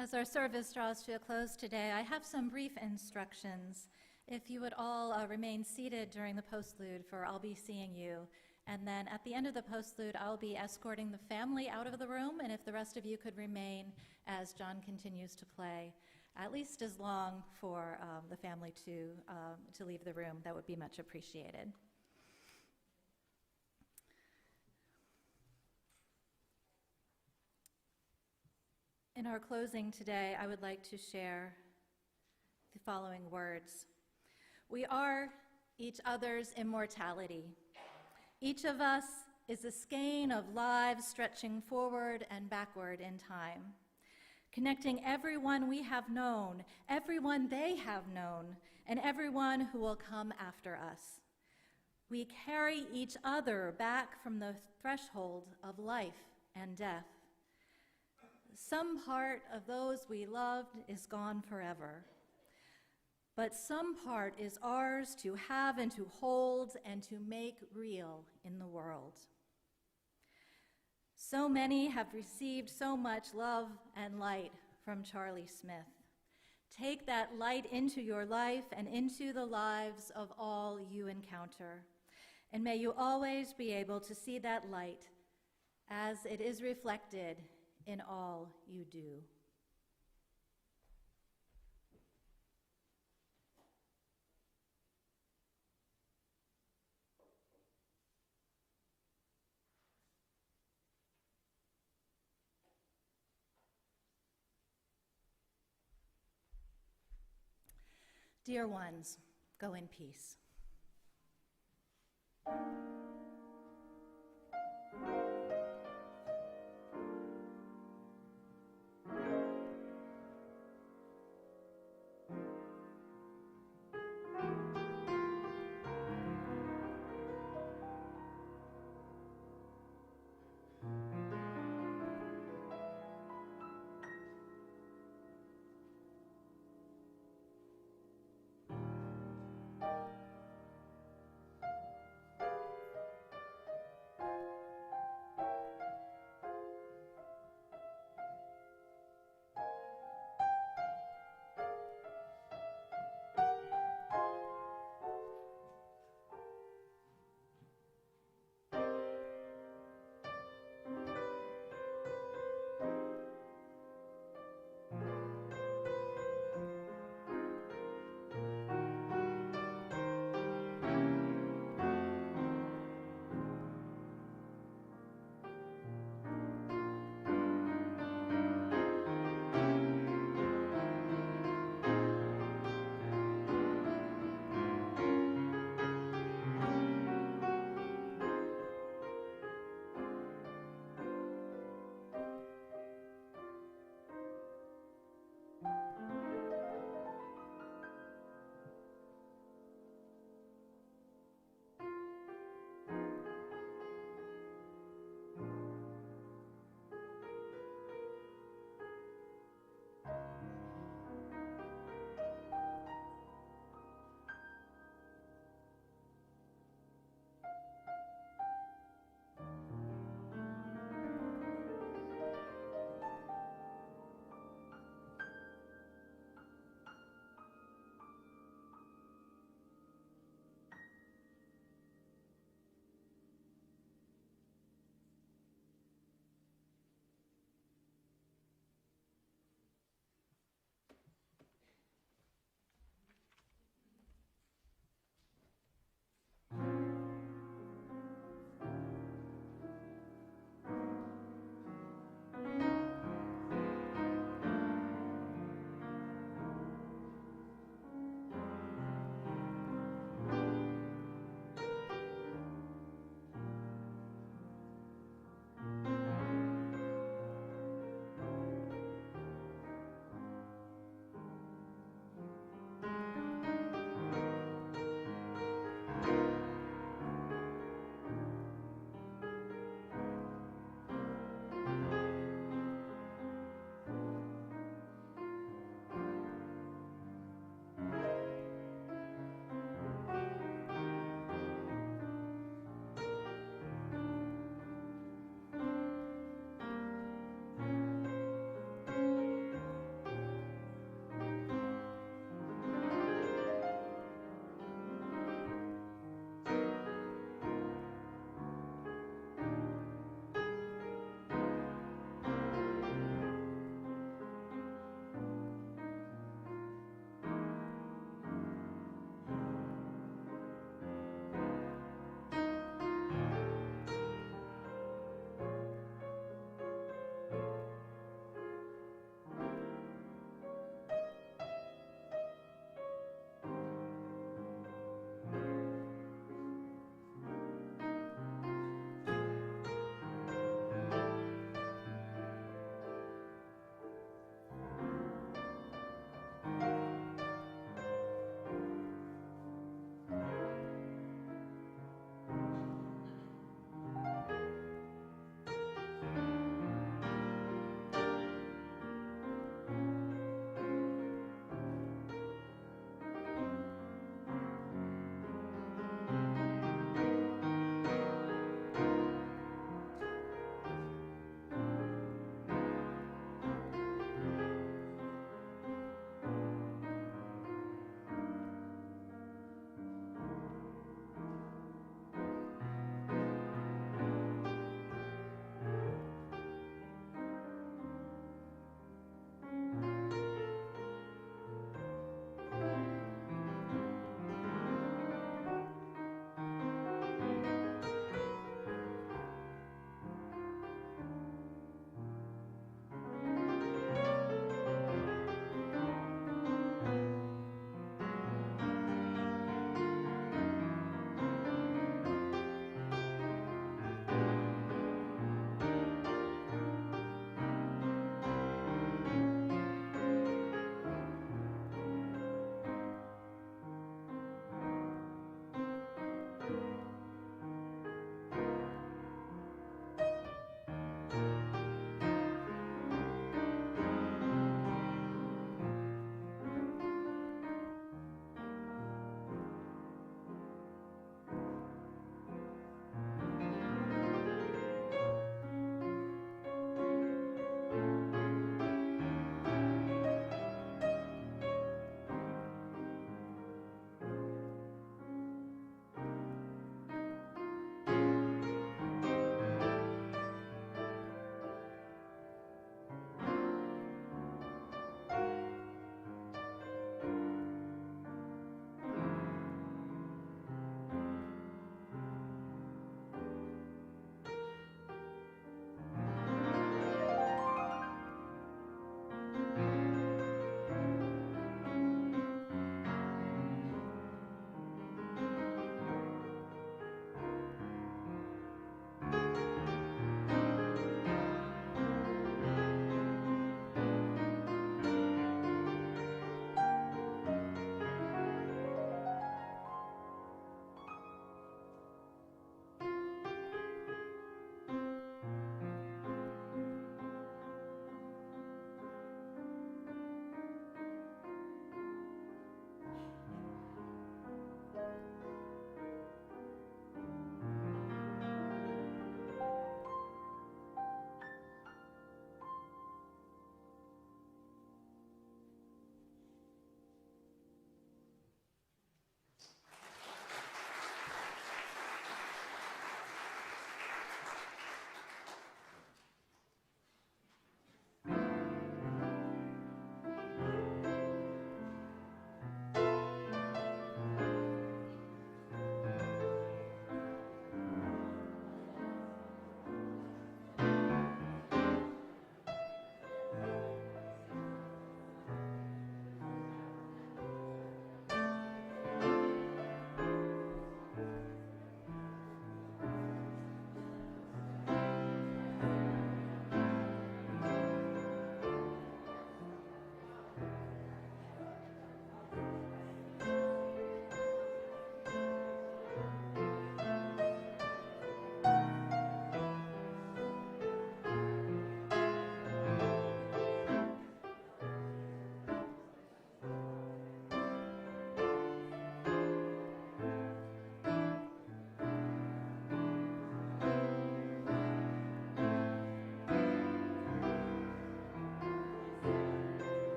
As our service draws to a close today, I have some brief instructions. If you would all remain seated during the postlude, for I'll be seeing you. And then at the end of the postlude, I'll be escorting the family out of the room, and if the rest of you could remain as John continues to play, at least as long for the family to leave the room, that would be much appreciated. In our closing today, I would like to share the following words. We are each other's immortality. Each of us is a skein of lives stretching forward and backward in time, connecting everyone we have known, everyone they have known, and everyone who will come after us. We carry each other back from the threshold of life and death. Some part of those we loved is gone forever, but some part is ours to have and to hold and to make real in the world. So many have received so much love and light from Charlie Smith. Take that light into your life and into the lives of all you encounter, and may you always be able to see that light as it is reflected in all you do. Dear ones, go in peace.